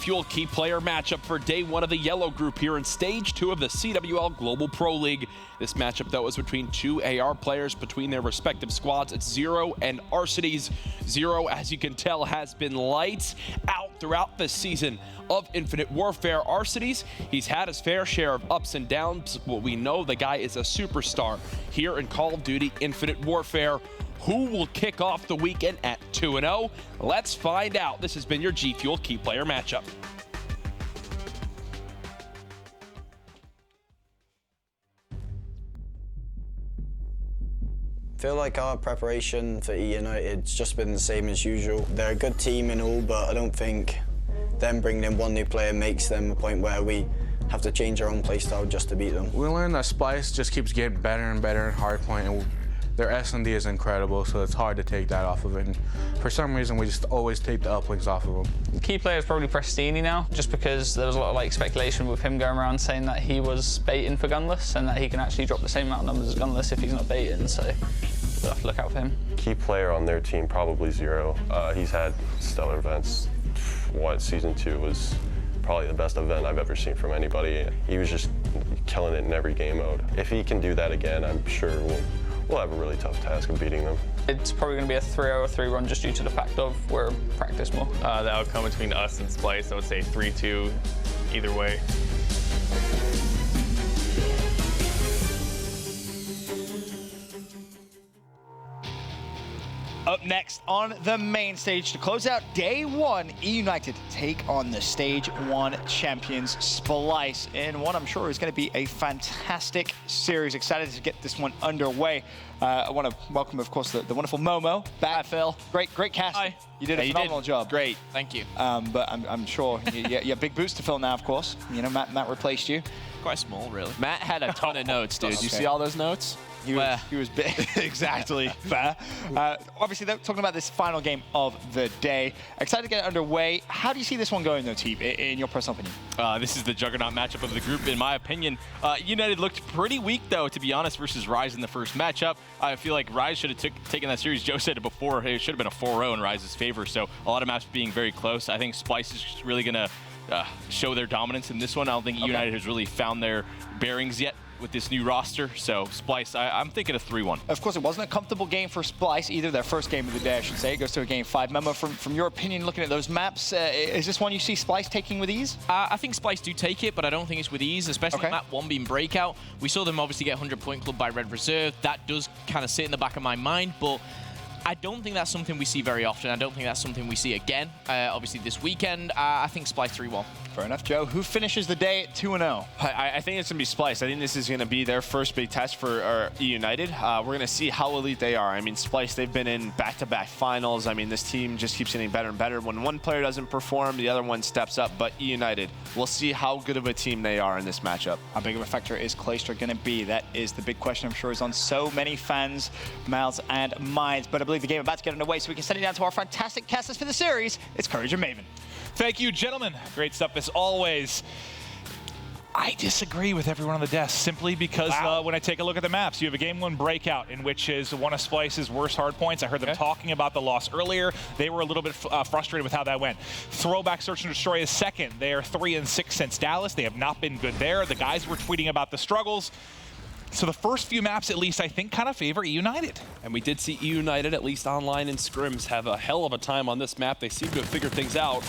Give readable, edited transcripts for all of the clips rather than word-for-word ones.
Fuel key player matchup for day one of the yellow group here in stage 2 of the CWL Global Pro League. This matchup, though, is between two AR players between their respective squads. It's Zero and Arcides. Zero, as you can tell, has been lights out throughout the season of Infinite Warfare. Arcides, he's had his fair share of ups and downs. What we know, the guy is a superstar here in Call of Duty Infinite Warfare. Who will kick off the weekend at 2-0? Let's find out. This has been your G Fuel key player matchup. I feel like our preparation for eUnited's just been the same as usual. They're a good team and all, but I don't think them bringing in one new player makes them a point where we have to change our own playstyle just to beat them. We learned that Splyce just keeps getting better and better in hardpoint, and their S&D is incredible, so it's hard to take that off of it. And for some reason, we just always take the uplinks off of them. The key player is probably Prestini now, just because there was a lot of speculation with him going around saying that he was baiting for Gunless and that he can actually drop the same amount of numbers as Gunless if he's not baiting, so we'll have to look out for him. Key player on their team, probably Zero. He's had stellar events. Season 2 was probably the best event I've ever seen from anybody. He was just killing it in every game mode. If he can do that again, I'm sure we'll have a really tough task of beating them. It's probably going to be a 3-0 or 3-1 just due to the fact of we're practice more. The outcome between us and Splyce, I would say 3-2 either way. Up next on the main stage to close out day one, eUnited take on the stage 1 champions Splyce in what I'm sure is going to be a fantastic series. Excited to get this one underway. I want to welcome, of course, the wonderful Momo back. Hi, Phil. Great casting. Hi. You did a phenomenal job. Great, thank you. But I'm sure you have big boots to fill now, of course. You know, Matt replaced you. Quite small, really. Matt had a ton of notes, dude. Okay. You see all those notes? He was big. Exactly. Fair. Obviously, they're talking about this final game of the day. Excited to get it underway. How do you see this one going, though, Teeb, in your personal opinion? This is the juggernaut matchup of the group, in my opinion. United looked pretty weak, though, to be honest, versus Rise in the first matchup. I feel like Rise should have taken that series. Joe said it before. It should have been a 4-0 in Rise's favor, so a lot of maps being very close. I think Splyce is really going to show their dominance in this one. I don't think United has really found their bearings yet with this new roster, so Splyce, I'm thinking a 3-1. Of course, it wasn't a comfortable game for Splyce, either their first game of the day, I should say. It goes to a game 5. Memo, from your opinion, looking at those maps, is this one you see Splyce taking with ease? I think Splyce do take it, but I don't think it's with ease, especially map 1 being Breakout. We saw them obviously get 100 Point Club by Red Reserve. That does kind of sit in the back of my mind, but I don't think that's something we see very often. I don't think that's something we see again. Obviously, this weekend, I think Splyce 3-1. Fair enough, Joe. Who finishes the day at 2-0? I think it's going to be Splyce. I think this is going to be their first big test for eUnited. We're going to see how elite they are. I mean, Splyce, they've been in back-to-back finals. I mean, this team just keeps getting better and better. When one player doesn't perform, the other one steps up. But eUnited, we'll see how good of a team they are in this matchup. How big of a factor is Clayster going to be? That is the big question, I'm sure, is on so many fans' mouths and minds. But I believe the game is about to get underway, so we can send it down to our fantastic casters for the series. It's Courage and Maven. Thank you, gentlemen. Great stuff as always. I disagree with everyone on the desk simply because when I take a look at the maps, you have a game 1 Breakout, in which is one of Splyce's worst hardpoints. I heard them talking about the loss earlier. They were a little bit frustrated with how that went. Throwback Search and Destroy is second. They are 3-6 since Dallas. They have not been good there. The guys were tweeting about the struggles. So the first few maps, at least, I think kind of favor eUnited. And we did see eUnited, at least online in scrims, have a hell of a time on this map. They seem to have figured things out.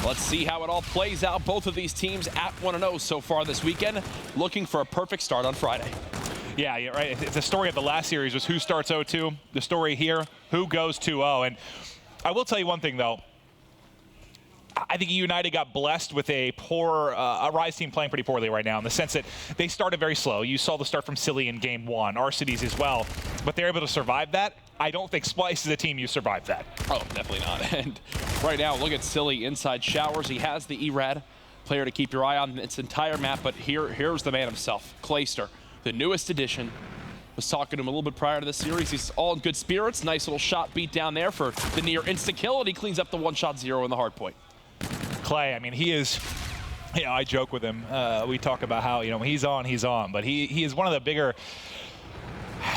Let's see how it all plays out. Both of these teams at 1-0 so far this weekend, looking for a perfect start on Friday. Yeah, right. The story of the last series was who starts 0-2. The story here, who goes 2-0. And I will tell you one thing, though. I think eUnited got blessed with a poor, a Rise team playing pretty poorly right now in the sense that they started very slow. You saw the start from Silly in game 1, Arcides as well, but they're able to survive that. I don't think Splyce is a team you survive that. Oh, definitely not. And right now, look at Silly inside showers. He has the ERAD player to keep your eye on its entire map, but here's the man himself, Clayster, the newest addition. Was talking to him a little bit prior to the series. He's all in good spirits. Nice little shot beat down there for the near insta-kill, and he cleans up the one-shot 0 in the hard point. Clay, I mean, he is, I joke with him. We talk about how, when he's on, but he is one of the bigger,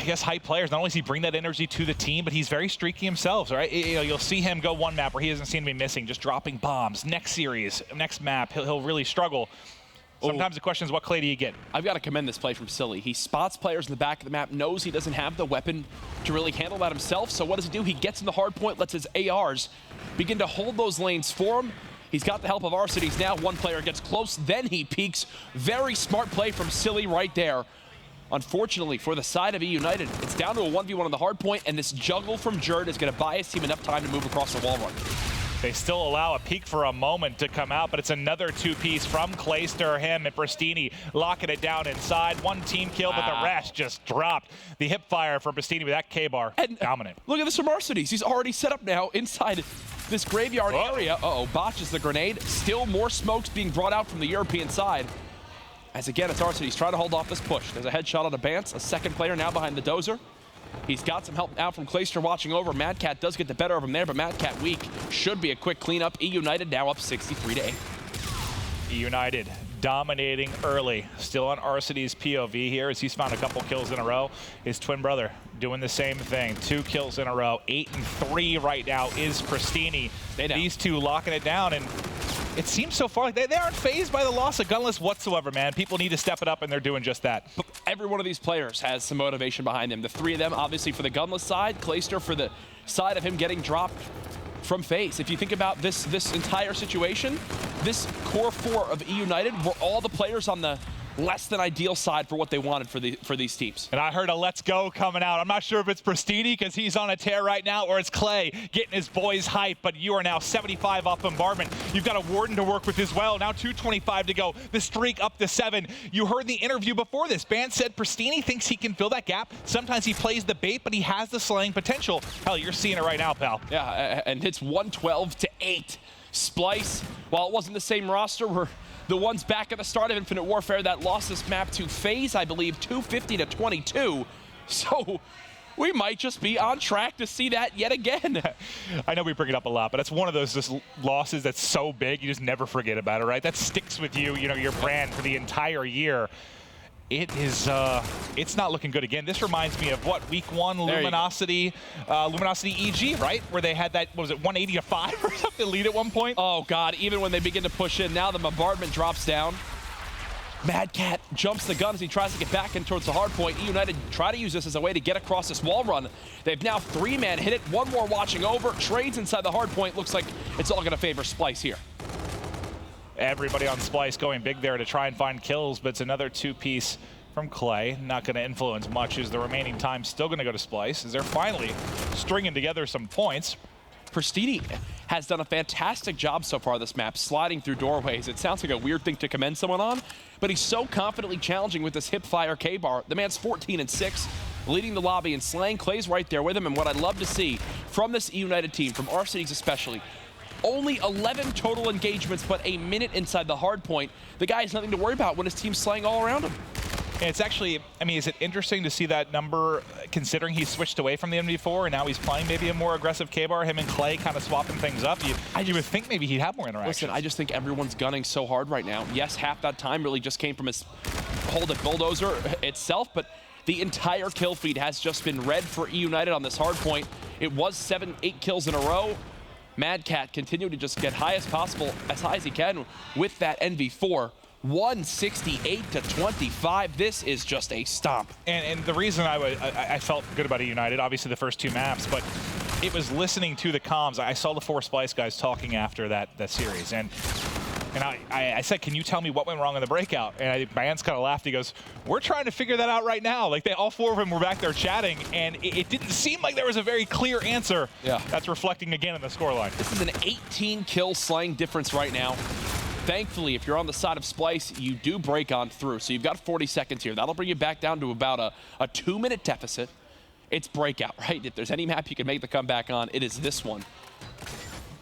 I guess, hype players. Not only does he bring that energy to the team, but he's very streaky himself, right? You'll see him go one map where he doesn't seem to be missing, just dropping bombs. Next series, next map, he'll really struggle. Sometimes the question is, what clay do you get? I've got to commend this play from Silly. He spots players in the back of the map, knows he doesn't have the weapon to really handle that himself, so what does he do? He gets in the hard point, lets his ARs begin to hold those lanes for him. He's got the help of Arcities now. One player gets close, then he peeks. Very smart play from Silly right there. Unfortunately, for the side of eUnited, it's down to a 1v1 on the hard point, and this juggle from Jerd is going to buy his team enough time to move across the wall run. They still allow a peek for a moment to come out, but it's another two-piece from Clayster, him, and Pristini locking it down inside. One team kill, but the rest just dropped. The hip fire from Pristini with that K-bar. Dominant. Look at this from Arcities. He's already set up now inside this graveyard area. Uh-oh, botches the grenade. Still more smokes being brought out from the European side. As again, it's Arcities trying to hold off this push. There's a headshot on Advance, a second player now behind the dozer. He's got some help now from Clayster watching over. Mad Cat does get the better of him there, but Mad Cat weak. Should be a quick cleanup. eUnited now up 63-8. eUnited dominating early. Still on Arcities POV here as he's found a couple kills in a row. His twin brother doing the same thing. 2 kills in a row. 8-3 right now is Pristini. These two locking it down, and it seems so far like they aren't phased by the loss of Gunless whatsoever, man. People need to step it up, and they're doing just that. Every one of these players has some motivation behind them. The 3 of them, obviously, for the Gunless side. Clayster for the side of him getting dropped from FaZe. If you think about this entire situation, this core 4 of eUnited were all the players on the less than ideal side for what they wanted for these teams. And I heard a let's go coming out. I'm not sure if it's Pristini because he's on a tear right now, or it's Clay getting his boys hype, but you are now 75 off bombardment. You've got a Warden to work with as well. Now 2:25 to go. The streak up to 7. You heard the interview before this. Band said Pristini thinks he can fill that gap. Sometimes he plays the bait, but he has the slaying potential. Hell, you're seeing it right now, pal. Yeah, and it's 112-8. Splyce, while it wasn't the same roster, were the ones back at the start of Infinite Warfare that lost this map to FaZe, I believe, 250-22. So we might just be on track to see that yet again. I know we bring it up a lot, but it's one of those just losses that's so big, you just never forget about it, right? That sticks with you, your brand for the entire year. It is, it's not looking good again. This reminds me of what, week 1 Luminosity, Luminosity EG, right? Where they had that, what was it, 180-5 or something lead at one point? Oh God, even when they begin to push in, now the bombardment drops down. Mad Cat jumps the gun as he tries to get back in towards the hard point. eUnited try to use this as a way to get across this wall run. They've now 3-man hit it, 1 more watching over, trades inside the hard point. Looks like it's all gonna favor Splyce here. Everybody on Splyce going big there to try and find kills, but it's another 2-piece from Clay. Not going to influence much as the remaining time still going to go to Splyce as they're finally stringing together some points. Pristini has done a fantastic job so far this map, sliding through doorways. It sounds like a weird thing to commend someone on, but he's so confidently challenging with this hip fire K-bar. The man's 14-6, leading the lobby and slaying. Clay's right there with him, and what I'd love to see from this eUnited team, from Arcities especially, only 11 total engagements, but a minute inside the hard point. The guy has nothing to worry about when his team's slaying all around him. And it's actually, I mean, is it interesting to see that number, considering he switched away from the MD4 and now he's playing maybe a more aggressive K-bar, him and Clay kind of swapping things up? You would think maybe he'd have more interactions. Listen, I just think everyone's gunning so hard right now. Yes, half that time really just came from his hold at Bulldozer itself, but the entire kill feed has just been red for eUnited on this hard point. It was 7-8 kills in a row. Mad Cat continued to just get high as possible, as high as he can with that NV4. 168-25. This is just a stomp. And the reason I felt good about eUnited, obviously the first 2 maps, but it was listening to the comms. I saw the 4 Splyce guys talking after that series, and I said, can you tell me what went wrong in the breakout? And Bands kind of laughed. He goes, we're trying to figure that out right now. Like, all 4 of them were back there chatting, and it didn't seem like there was a very clear answer. Yeah. That's reflecting again in the scoreline. This is an 18-kill slaying difference right now. Thankfully, if you're on the side of Splyce, you do break on through. So you've got 40 seconds here. That'll bring you back down to about a 2-minute deficit. It's breakout, right? If there's any map you can make the comeback on, it is this one.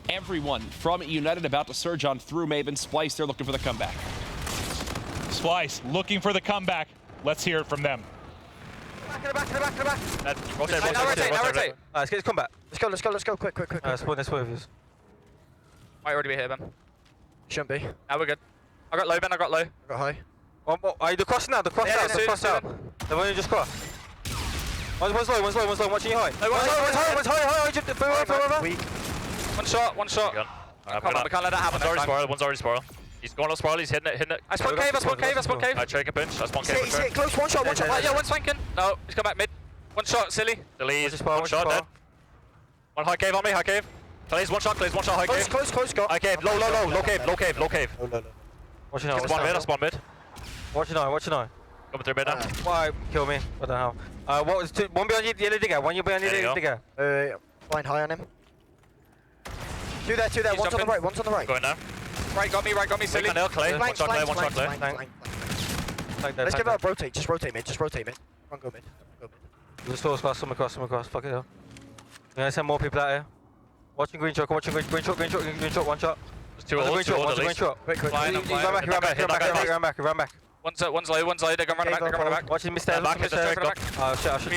Everyone from eUnited about to surge on through Maven. Splyce, they're looking for the comeback. Splyce looking for the comeback. Let's hear it from them. Back, rotate. Let's get this combat. Let's go, quick. Let's move. Might already be here, Ben. Shouldn't be. Now we're good. I got low, Ben, I got low. I got high. One more. The cross now, the cross out. They've only just crossed. One's low, watching you high. No, one's high. Weak. One shot. Come on, we can't let that happen. One's already spoiled. He's going on spoil, he's hitting it. I spawn cave. Alright, take a pinch. I spawn cave. He's hit close, one shot. Yeah, one's flanking. No, he's come back mid. One shot, silly. Delease, one shot, dead. One high cave on me, high cave. Please, one shot, high cave. Close, go. High cave, low cave. Watch your eye. I spawn mid. Watch your eye. Coming through mid now. Why? Kill me. What the hell? What was one behind you, the yellow digger. One behind you, the yellow digger. Blind high on him. Two there. One's on the right. Going now. Right, got me, silly. Clay. One shot, Clay. Let's give it a rotate. Just rotate mid. Run, go mid. Just throw across, some across. Fuck it, hell. I'm gonna send more people out here. Watching green shot, one shot. There's two old, Green shot. Quick. Run back. One's low, they're gonna run back. Watching me stairs. Back, Oh shit, I should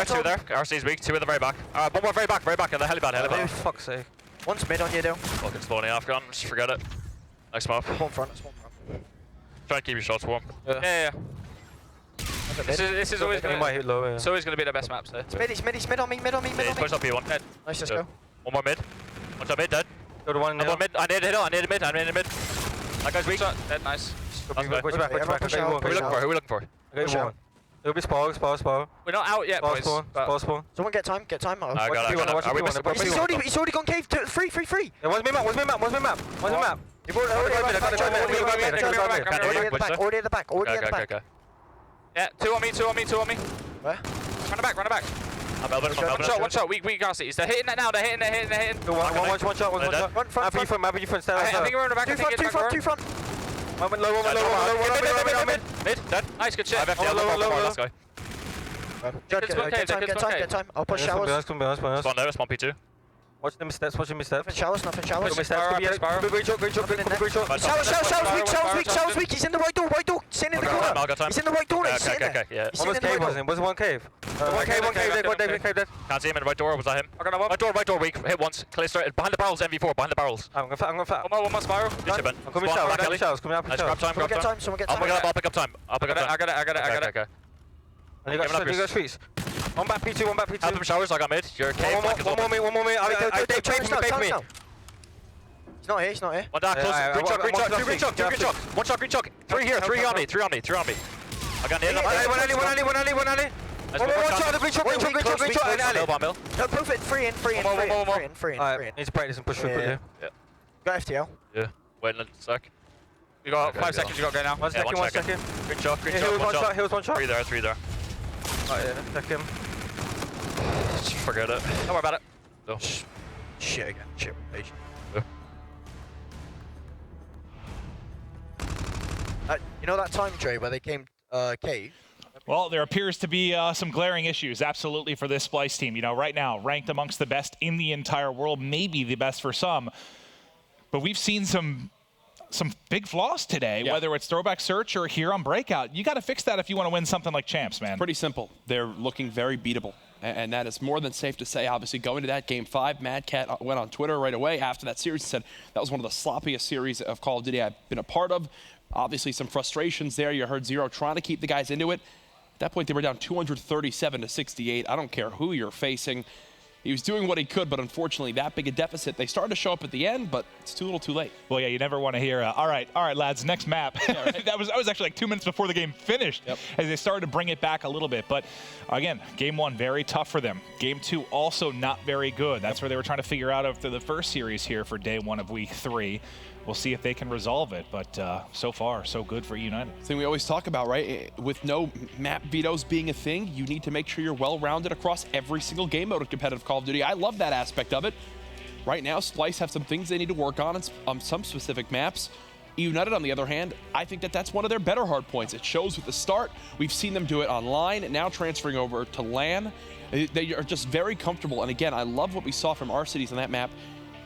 Two there. RC's weak, two in the very back. Alright, one more very back, in the helipad. Oh, fuck's sake. One's mid on you, though. Fucking spawning off gun, just forget it. Nice map. Spawn front. Try and keep your shots warm. Yeah. This is always gonna be the best map, so. It's mid on me. Push up P1. Dead. Nice, let's go. One more mid. One shot mid, dead. Go to one One mid. I need a mid. That guy's weak. Dead, nice. Watch back. Who are we looking for? It'll be spawn. We're not out yet, boys. Spawn. Someone get time. I got it. He's already gone cave. Free. Yeah, one's mid map. Already at the back. Okay. Yeah, two on me. Where? Run it back. One shot. We can't see. They're hitting it now. They're hitting. One shot. Run front. Map you front. I think we're in the back. Two front. One low. Mid. Dead. Nice, good shit. Let's go. Get time. I'll push showers. Spawn there, spawn P2. Watch them steps. Nothing showers. Showers weak. He's in the right door. Sitting in the corner. He's in the right door. Okay. Almost cave wasn't. Was one cave? One cave dead. Can't see him in the right door. Was that him? Right door weak. Hit once. Clear straight. Behind the barrels. MV4. Behind the barrels. I'm gonna fat. One more spiral. Good shit, Ben. I'm coming showers. Grab time. Someone get time. I'll pick up time. I got it. Okay. And you got streets. One back P2. Have them showers. I got mid. You're cave. One more me. They bait me. He's not here. One down, close. Green chalk. One shot, green chalk. Three here, three on me. I got nailed. One alley. One shot, green chalk, and alley. No, proof it. Free in. Need to practice and push through quickly. Yeah. Got FTL. Yeah. Wait a sec. You got 5 seconds, you got to go now. One second. Green chalk, Heals one shot. Three there. Second. Just forget it. Don't worry about it. No. Shit again. Shit. You know that time, Trey, where they came cave? Well, there appears to be some glaring issues, absolutely, for this Splyce team. You know, right now, ranked amongst the best in the entire world, maybe the best for some. But we've seen some big flaws today, whether it's throwback search or here on breakout. You got to fix that if you want to win something like champs, man. Pretty simple. They're looking very beatable. And that is more than safe to say. Obviously, going to that Game 5, Mad Cat went on Twitter right away after that series and said that was one of the sloppiest series of Call of Duty I've been a part of. Obviously, some frustrations there. You heard Zero trying to keep the guys into it. At that point, they were down 237-68. I don't care who you're facing. He was doing what he could, but unfortunately, that big a deficit. They started to show up at the end, but it's too little too late. Well, yeah, you never want to hear, all right, lads, next map. Yeah, right. that was actually like 2 minutes before the game finished as they started to bring it back a little bit. But again, Game 1, very tough for them. Game 2, also not very good. That's where they were trying to figure out after the first series here for day 1 of week 3. We'll see if they can resolve it, but so far, so good for eUnited. Thing we always talk about, right? With no map vetoes being a thing, you need to make sure you're well-rounded across every single game mode of competitive Call of Duty. I love that aspect of it. Right now, Splyce have some things they need to work on some specific maps. eUnited, on the other hand, I think that's one of their better hard points. It shows with the start. We've seen them do it online, and now transferring over to LAN. They are just very comfortable, and again, I love what we saw from R-Cities on that map.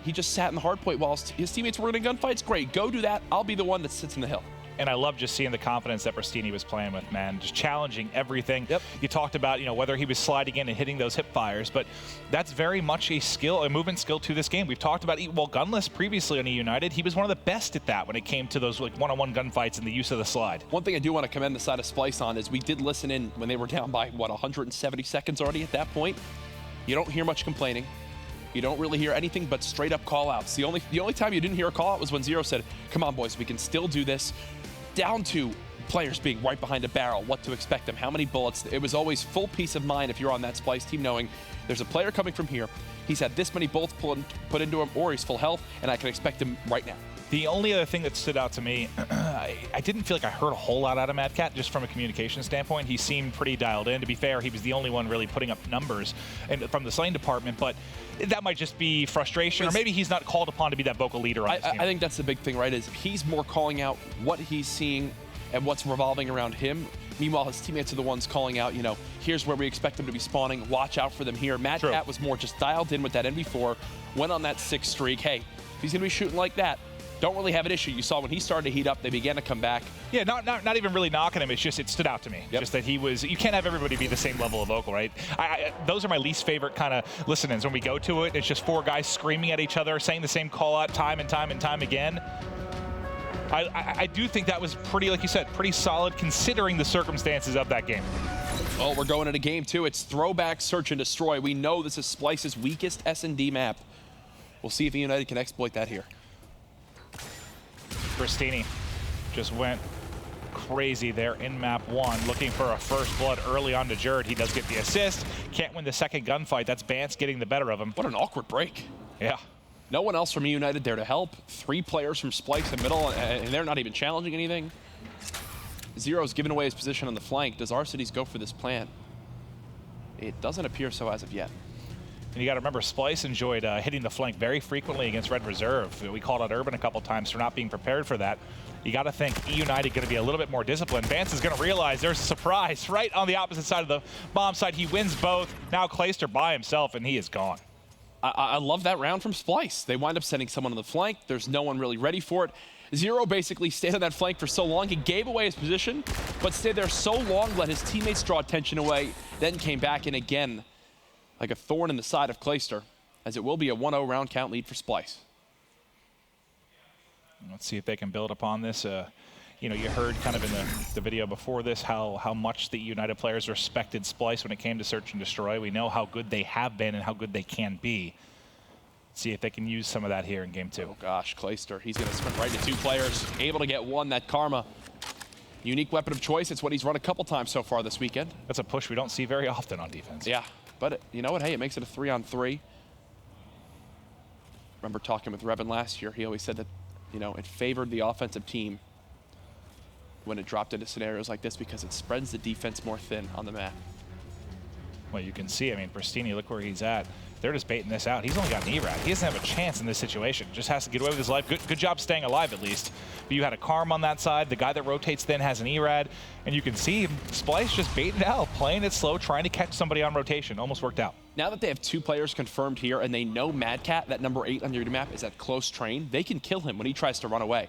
He just sat in the hard point while his teammates were in gunfights. Great, go do that. I'll be the one that sits in the hill. And I love just seeing the confidence that Pristini was playing with, man. Just challenging everything. Yep. You talked about, you know, whether he was sliding in and hitting those hip fires, but that's very much a skill, a movement skill to this game. We've talked about, well, Gunless previously on eUnited, he was one of the best at that when it came to those like one-on-one gunfights and the use of the slide. One thing I do want to commend the side of Splyce on is we did listen in when they were down by, what, 170 seconds already at that point. You don't hear much complaining. You don't really hear anything but straight up call outs. The only time you didn't hear a call out was when Zero said, come on boys, we can still do this. Down to players being right behind a barrel, what to expect them, how many bullets. It was always full peace of mind if you're on that Splyce team knowing there's a player coming from here. He's had this many bullets put into him or he's full health and I can expect him right now. The only other thing that stood out to me, I didn't feel like I heard a whole lot out of Mad Cat, just from a communication standpoint. He seemed pretty dialed in. To be fair, he was the only one really putting up numbers from the slaying department, but that might just be frustration, or maybe he's not called upon to be that vocal leader on his team. I think that's the big thing, right, is he's more calling out what he's seeing and what's revolving around him. Meanwhile, his teammates are the ones calling out, you know, here's where we expect them to be spawning. Watch out for them here. Mad Cat was more just dialed in with that NV4, went on that 6th streak. Hey, if he's going to be shooting like that, don't really have an issue. You saw when he started to heat up, they began to come back. Yeah, not even really knocking him. It's just, it stood out to me. Yep. Just that he was, you can't have everybody be the same level of vocal, right? Those are my least favorite kind of listenings. When we go to it, it's just 4 guys screaming at each other, saying the same call out time and time and time again. I do think that was pretty, like you said, pretty solid considering the circumstances of that game. Oh, we're going into game 2. It's throwback search and destroy. We know this is Splyce's weakest S&D map. We'll see if eUnited can exploit that here. Pristini just went crazy there in map 1, looking for a first blood early on to Jerd. He does get the assist. Can't win the second gunfight. That's Bance getting the better of him. What an awkward break. Yeah. No one else from eUnited there to help. 3 players from Splyce in the middle, and they're not even challenging anything. Zero's giving away his position on the flank. Does Arcides go for this plant? It doesn't appear so as of yet. And you got to remember, Splyce enjoyed hitting the flank very frequently against Red Reserve. We called out Urban a couple times for not being prepared for that. You got to think eUnited going to be a little bit more disciplined. Vance is going to realize there's a surprise right on the opposite side of the bomb side. He wins both. Now Clayster by himself, and he is gone. I love that round from Splyce. They wind up sending someone on the flank. There's no one really ready for it. Zero basically stayed on that flank for so long. He gave away his position, but stayed there so long, let his teammates draw attention away, then came back in again like a thorn in the side of Clayster, as it will be a 1-0 round count lead for Splyce. Let's see if they can build upon this. You know, you heard kind of in the video before this how much the eUnited players respected Splyce when it came to search and destroy. We know how good they have been and how good they can be. Let's see if they can use some of that here in game 2. Oh gosh, Clayster, he's going to sprint right to 2 players, able to get one. That Karma, unique weapon of choice. It's what he's run a couple times so far this weekend. That's a push we don't see very often on defense. Yeah, but you know what? Hey, it makes it a 3-on-3. Remember talking with Revan last year, he always said that, you know, it favored the offensive team when it dropped into scenarios like this because it spreads the defense more thin on the map. Well, you can see, I mean, Pristini, look where he's at. They're just baiting this out. He's only got an E-Rad. He doesn't have a chance in this situation. Just has to get away with his life. Good job staying alive, at least. But you had a Karm on that side. The guy that rotates then has an E-Rad. And you can see Splyce just baiting it out, playing it slow, trying to catch somebody on rotation. Almost worked out. Now that they have 2 players confirmed here and they know Mad Cat, that number 8 on your map, is at close train, they can kill him when he tries to run away.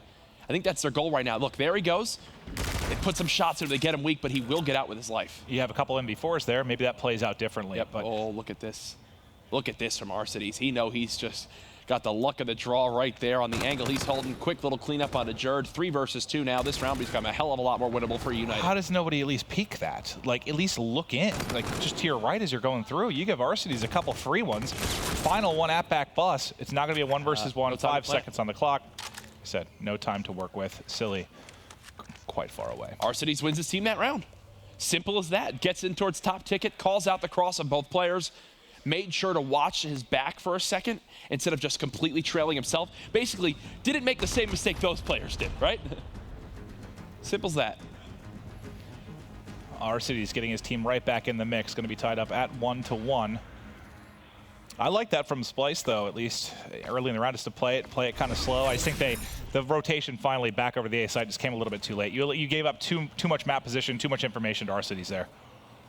I think that's their goal right now. Look, there he goes. They put some shots in to get him weak, but he will get out with his life. You have a couple MV4s there. Maybe that plays out differently. Yep. But oh, look at this. Look at this from Arcides. He know he's just got the luck of the draw right there on the angle he's holding. Quick little cleanup onto Jerd. 3 versus 2 now. This round become a hell of a lot more winnable for eUnited. How does nobody at least peek that? Like, at least look in. Like, just to your right as you're going through. You give Arcides a couple free ones. Final one at back bus. It's not going to be a 1 versus 1. No 5 seconds on the clock. Said no time to work with. Silly. Quite far away. Arcides wins his team that round. Simple as that. Gets in towards top ticket, calls out the cross of both players, made sure to watch his back for a second instead of just completely trailing himself. Basically, didn't make the same mistake those players did, right? Simple as that. Arcides getting his team right back in the mix. Going to be tied up at 1-1. I like that from Splyce, though, at least early in the round, just to play it kind of slow. I just think the rotation finally back over the A side just came a little bit too late. You gave up too much map position, too much information to Arcides there.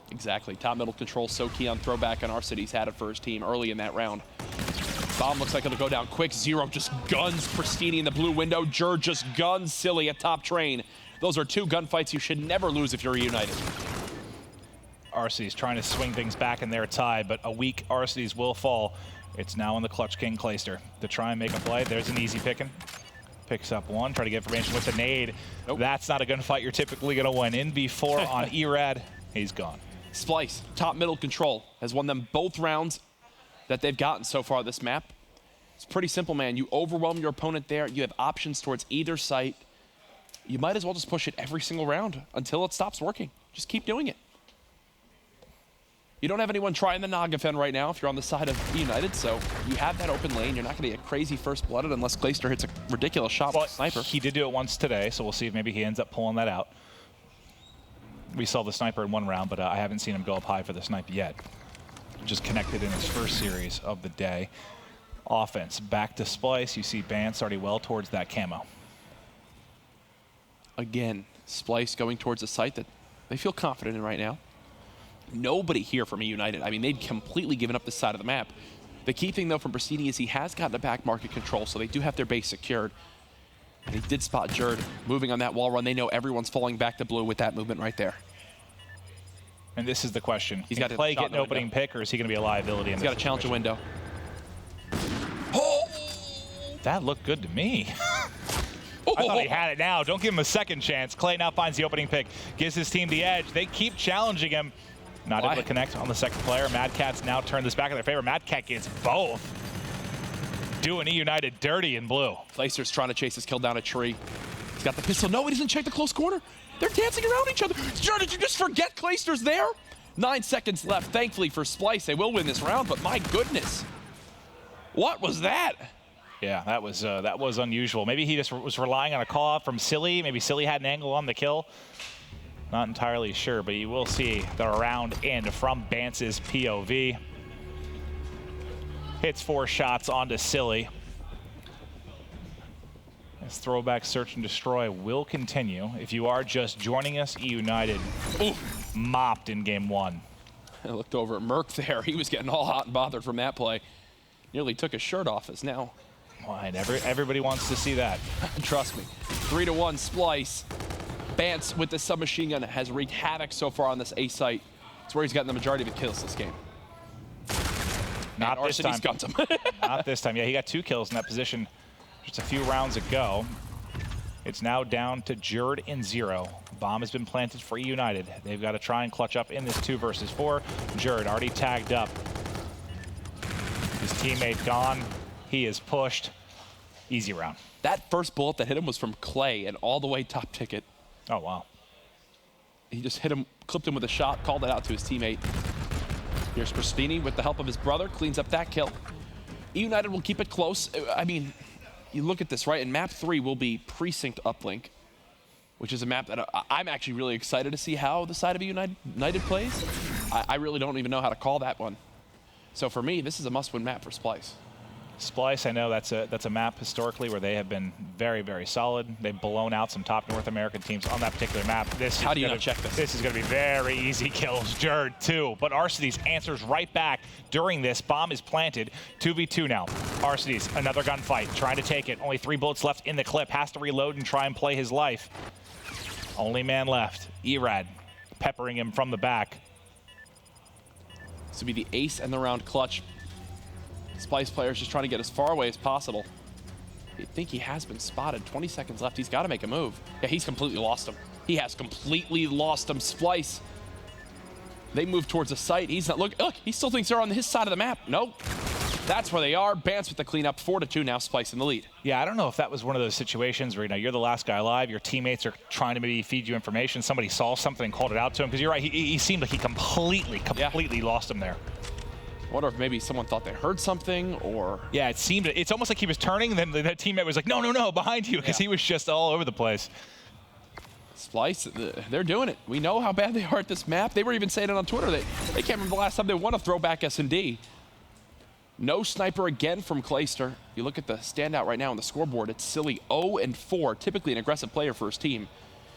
Exactly. Top middle control so key on throwback, and Arcides had it for his team early in that round. Bomb looks like it'll go down quick. Zero just guns Pristini in the blue window. Jerd just guns Silly at top train. Those are two gunfights you should never lose if you're eUnited. Arcety's trying to swing things back in their tie, but a weak Arcety's will fall. It's now on the Clutch King Clayster to try and make a play. There's an easy picking. Picks up one, try to get information with the nade. Nope. That's not a gunfight you're typically going to win. In before on Erad, he's gone. Splyce, top middle control, has won them both rounds that they've gotten so far this map. It's pretty simple, man. You overwhelm your opponent there. You have options towards either site. You might as well just push it every single round until it stops working. Just keep doing it. You don't have anyone trying the Nagafen right now if you're on the side of eUnited, so you have that open lane. You're not going to get crazy first blooded unless Clayster hits a ridiculous shot with a sniper. He did do it once today, so we'll see if maybe he ends up pulling that out. We saw the sniper in one round, but I haven't seen him go up high for the snipe yet. Just connected in his first series of the day. Offense back to Splyce. You see Bance already well towards that camo. Again, Splyce going towards a site that they feel confident in right now. Nobody here from eUnited. I mean, they'd completely given up this side of the map. The key thing, though, from Bristini is he has gotten a back market control, so they do have their base secured. And they did spot Jerd moving on that wall run. They know everyone's falling back to blue with that movement right there. And this is the question. He's got to play, get an opening pick, or is he going to be a liability? He's got to challenge a window. Oh! That looked good to me. I thought he had it now. Don't give him a second chance. Clay now finds the opening pick, gives his team the edge. They keep challenging him. Not able to connect on the second player. Mad Cat's now turned this back in their favor. Mad Cat gets both. Doing eUnited dirty in blue. Clayster's trying to chase his kill down a tree. He's got the pistol. No, he doesn't check the close corner. They're dancing around each other. Jerd, did you just forget Clayster's there? 9 seconds left. Thankfully for Splyce, they will win this round, but my goodness. What was that? Yeah, that was unusual. Maybe he just was relying on a call out from Silly. Maybe Silly had an angle on the kill. Not entirely sure, but you will see the round end from Bance's POV. Hits 4 shots onto Silly. This throwback search and destroy will continue. If you are just joining us, eUnited mopped in game 1. I looked over at Merc there. He was getting all hot and bothered from that play. Nearly took his shirt off as now. Well, and everybody wants to see that. Trust me. 3-1 Splyce. Bance with the submachine gun has wreaked havoc so far on this A site. It's where he's gotten the majority of the kills this game. Not this time. Guns him. Not this time. Yeah, he got 2 kills in that position just a few rounds ago. It's now down to Jerd in 0. Bomb has been planted for eUnited. They've got to try and clutch up in this 2 versus 4. Jerd already tagged up. His teammate gone. He is pushed. Easy round. That first bullet that hit him was from Clay and all the way top ticket. Oh, wow. He just hit him, clipped him with a shot, called it out to his teammate. Here's Bristini with the help of his brother, cleans up that kill. eUnited will keep it close. I mean, you look at this, right? And map 3 will be Precinct Uplink, which is a map that I'm actually really excited to see how the side of eUnited plays. I really don't even know how to call that one. So for me, this is a must-win map for Splyce. Splyce, I know that's a map historically where they have been very, very solid. They've blown out some top North American teams on that particular map. How do you not check this? This is going to be very easy kills. Jerd, 2. But Arcety's answers right back during this. Bomb is planted. 2v2 now. Arcety's, another gunfight, trying to take it. Only 3 bullets left in the clip. Has to reload and try and play his life. Only man left. Erad peppering him from the back. This would be the ace and the round clutch. Splyce players just trying to get as far away as possible. I think he has been spotted. 20 seconds left. He's got to make a move. Yeah, he's completely lost him. He has completely lost him. Splyce. They move towards the site. He's not. Look, he still thinks they're on his side of the map. Nope. That's where they are. Bance with the cleanup. 4-2 now. Splyce in the lead. Yeah, I don't know if that was one of those situations where you're the last guy alive. Your teammates are trying to maybe feed you information. Somebody saw something and called it out to him. Because you're right. He seemed like he completely lost him there. I wonder if maybe someone thought they heard something, or... Yeah, it's almost like he was turning, and then the teammate was like, no, behind you, because he was just all over the place. Splyce, they're doing it. We know how bad they are at this map. They were even saying it on Twitter. They can't remember the last time they won a throwback S&D. No sniper again from Clayster. You look at the standout right now on the scoreboard, it's Silly 0-4, typically an aggressive player for his team.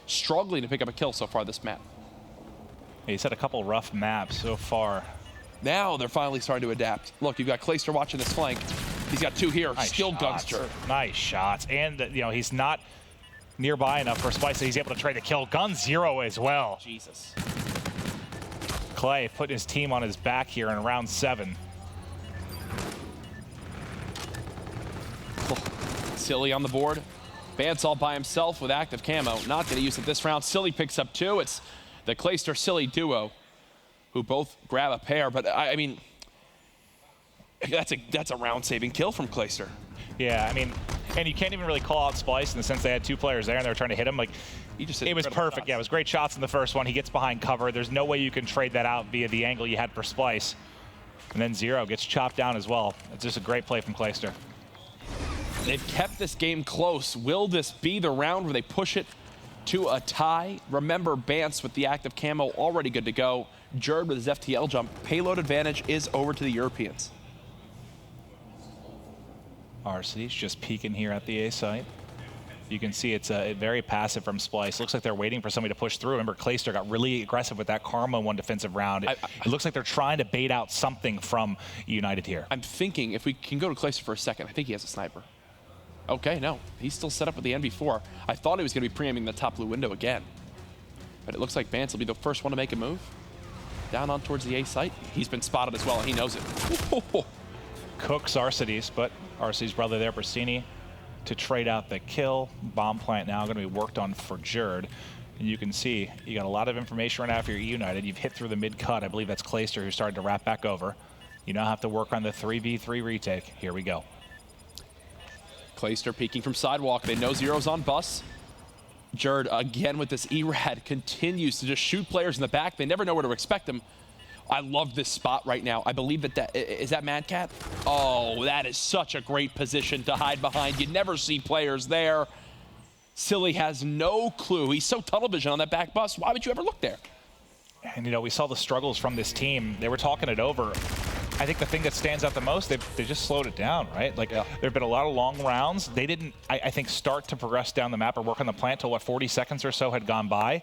Struggling to pick up a kill so far this map. Yeah, he's had a couple rough maps so far. Now they're finally starting to adapt. Look, you've got Clayster watching this flank. He's got 2 here. Nice Skill shots. Gungster. Nice shots. And, he's not nearby enough for Splyce that he's able to trade the kill. Gun 0 as well. Jesus. Clay putting his team on his back here in round 7. Silly on the board. Bance all by himself with active camo. Not going to use it this round. Silly picks up 2. It's the Clayster-Silly duo who both grab a pair. But, I mean, that's a round-saving kill from Clayster. Yeah, I mean, and you can't even really call out Splyce in the sense they had 2 players there and they were trying to hit him. Like, it was perfect. Shots. Yeah, it was great shots in the first one. He gets behind cover. There's no way you can trade that out via the angle you had for Splyce. And then 0 gets chopped down as well. It's just a great play from Clayster. They've kept this game close. Will this be the round where they push it to a tie? Remember, Bance with the active camo already good to go. Jerd with his FTL jump. Payload advantage is over to the Europeans. Arcety's just peeking here at the A site. You can see it's very passive from Splyce. Looks like they're waiting for somebody to push through. Remember, Clayster got really aggressive with that Karma 1 defensive round. It looks like they're trying to bait out something from eUnited here. I'm thinking, if we can go to Clayster for a second, I think he has a sniper. Okay, no, he's still set up with the NV4. I thought he was going to be preaiming the top blue window again. But it looks like Bance will be the first one to make a move. Down on towards the A site. He's been spotted as well, and he knows it. Cooks Arcety's, but Arcety's brother there, Bristini, to trade out the kill. Bomb plant now going to be worked on for Jerd. And you can see you got a lot of information right now for your eUnited. You've hit through the mid-cut. I believe that's Clayster who started to wrap back over. You now have to work on the 3v3 retake. Here we go. Clayster peeking from sidewalk. They know 0's on bus. Jerd, again with this ERAD, continues to just shoot players in the back. They never know where to expect them. I love this spot right now. I believe is that Mad Cat? Oh, that is such a great position to hide behind. You never see players there. Silly has no clue. He's so tunnel vision on that back bus. Why would you ever look there? And, you know, we saw the struggles from this team. They were talking it over. I think the thing that stands out the most, they just slowed it down, right? Like, there have been a lot of long rounds. They didn't, I think, start to progress down the map or work on the plant till, what, 40 seconds or so had gone by.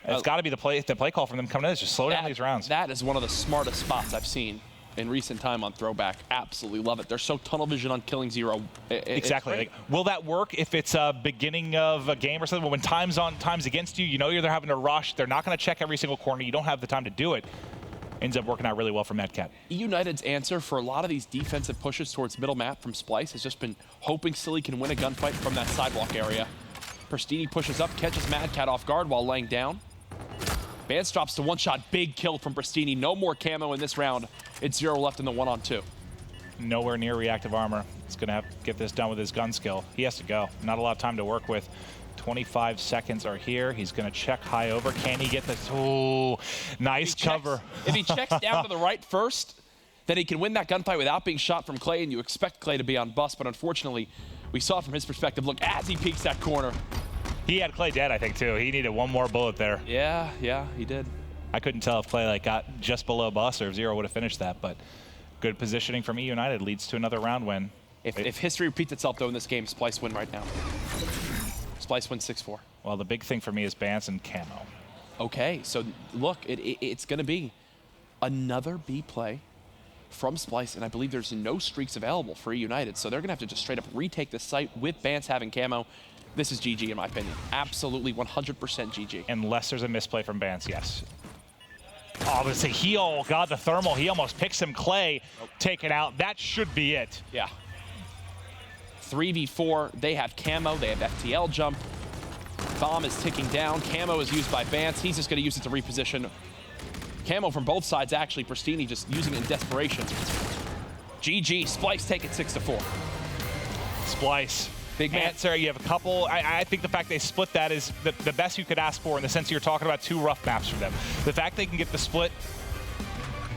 It's got to be the play call from them coming in. Is just slow down these rounds. That is one of the smartest spots I've seen in recent time on Throwback. Absolutely love it. They're so tunnel vision on killing 0. Exactly. Like, will that work if it's a beginning of a game or something? When time's against you, you know they're having to rush. They're not going to check every single corner. You don't have the time to do it. Ends up working out really well for Mad Cat. eUnited's answer for a lot of these defensive pushes towards middle map from Splyce has just been hoping Silly can win a gunfight from that sidewalk area. Pristini pushes up, catches Mad Cat off guard while laying down. Bance drops to 1-shot, big kill from Pristini. No more camo in this round. It's 0 left in the 1-on-2. Nowhere near reactive armor. He's gonna have to get this done with his gun skill. He has to go. Not a lot of time to work with. 25 seconds are here. He's gonna check high over. Can he get this? Oh, nice cover. If he checks down to the right first, then he can win that gunfight without being shot from Clay, and you expect Clay to be on bus, but unfortunately, we saw it from his perspective. Look, as he peeks that corner. He had Clay dead, I think, too. He needed one more bullet there. Yeah, he did. I couldn't tell if Clay got just below bus or if 0 would have finished that, but good positioning from eUnited leads to another round win. If history repeats itself, though, in this game, Splyce win right now. Splyce wins 6-4. Well, the big thing for me is Bance and camo. Okay, so look, it's going to be another B play from Splyce, and I believe there's no streaks available for eUnited, so they're going to have to just straight up retake this site with Bance having camo. This is GG in my opinion. Absolutely 100% GG. Unless there's a misplay from Bance, yes. Obviously, he got the thermal. He almost picks him. Clay taken out. That should be it. Yeah. 3v4. They have camo. They have FTL jump. Bomb is ticking down. Camo is used by Bance. He's just going to use it to reposition. Camo from both sides, actually. Pristini just using it in desperation. GG. Splyce take it 6-4. Splyce. Big answer. You have a couple. I think the fact they split that is the best you could ask for in the sense you're talking about 2 rough maps for them. The fact they can get the split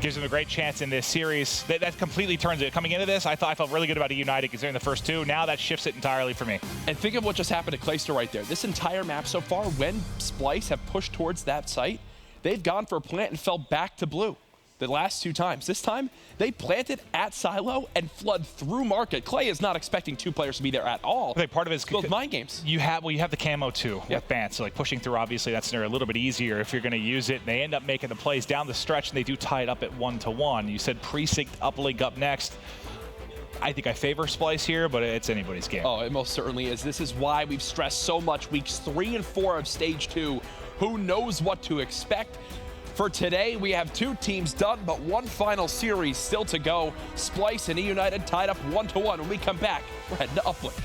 gives them a great chance in this series. That completely turns it. Coming into this, I felt really good about eUnited considering the first 2. Now that shifts it entirely for me. And think of what just happened to Clayster right there. This entire map so far, when Splyce have pushed towards that site, they've gone for a plant and fell back to blue. The last 2 times. This time, they planted at silo and flood through market. Clay is not expecting 2 players to be there at all. I think part of it is both mind games. You have the camo too with Bance. So like pushing through, obviously that scenario a little bit easier if you're going to use it. They end up making the plays down the stretch, and they do tie it up at 1-1. You said Precinct uplink up next. I think I favor Splyce here, but it's anybody's game. Oh, it most certainly is. This is why we've stressed so much weeks 3 and 4 of Stage 2. Who knows what to expect? For today, we have 2 teams done, but 1 final series still to go. Splyce and eUnited tied up 1-1. When we come back, we're heading to Uplink.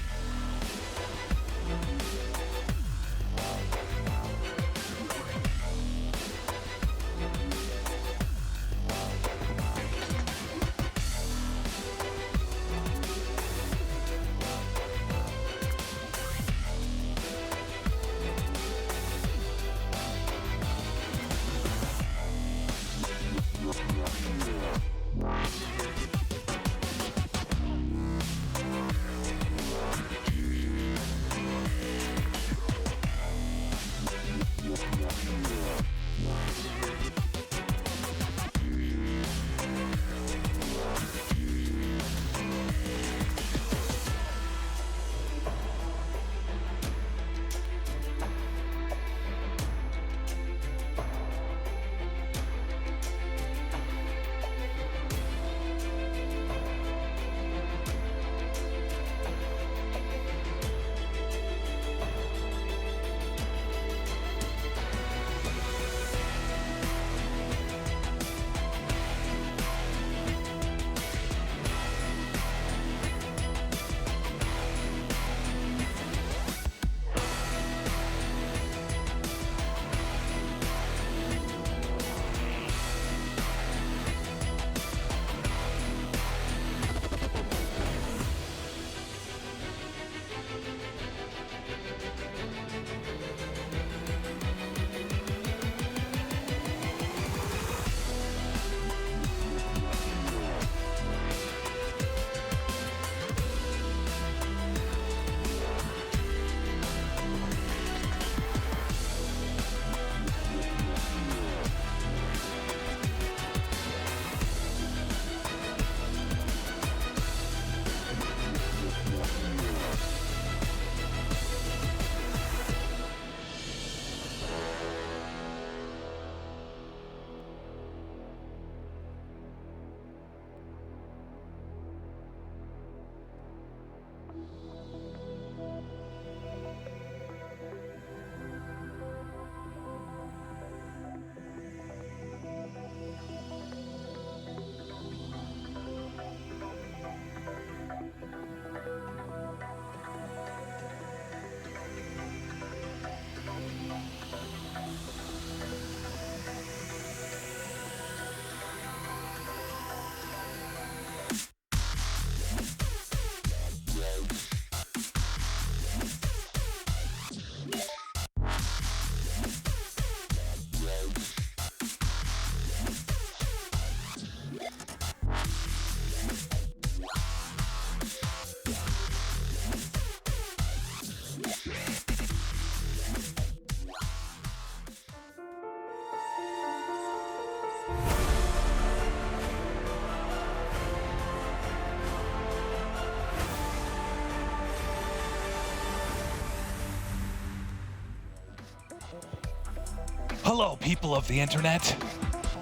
Hello, people of the internet.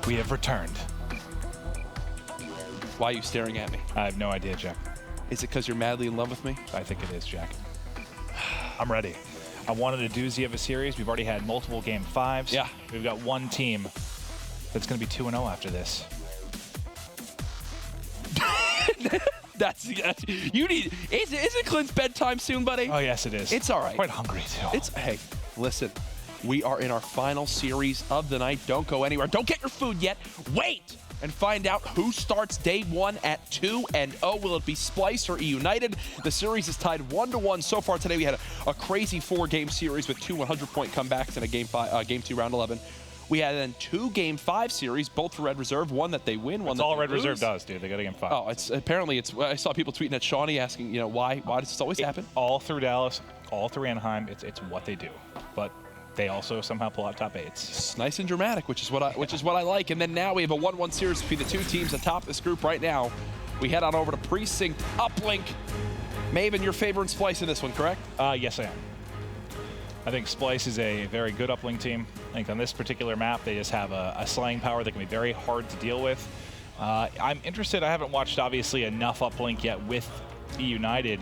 We have returned. Why are you staring at me? I have no idea, Jack. Is it because you're madly in love with me? I think it is, Jack. I'm ready. I wanted a doozy of a series. We've already had multiple game 5s. Yeah. We've got one team that's going to be 2-0 after this. That's you need. Isn't Clint's bedtime soon, buddy? Oh yes, it is. It's all right. Quite hungry too. Hey, listen. We are in our final series of the night. Don't go anywhere. Don't get your food yet. Wait and find out who starts day 1 at 2-0. Will it be Splyce or eUnited? The series is tied 1-1 so far today. We had a crazy 4-game series with 2 100-point comebacks in a game 2 round 11. We had then 2 game 5 series, both for Red Reserve. One that they win, one That's that all they Red lose. Reserve does, dude. They got a game 5. Oh, apparently I saw people tweeting at Shawnee asking, why does this always happen? All through Dallas, all through Anaheim. It's what they do. But they also somehow pull out top 8s. It's nice and dramatic, which is what I like. And then now we have a 1-1 series between the 2 teams atop this group right now. We head on over to Precinct Uplink. Maven, you're favoring Splyce in this one, correct? Yes, I am. I think Splyce is a very good uplink team. I think on this particular map, they just have a slaying power that can be very hard to deal with. I'm interested. I haven't watched, obviously, enough uplink yet with eUnited.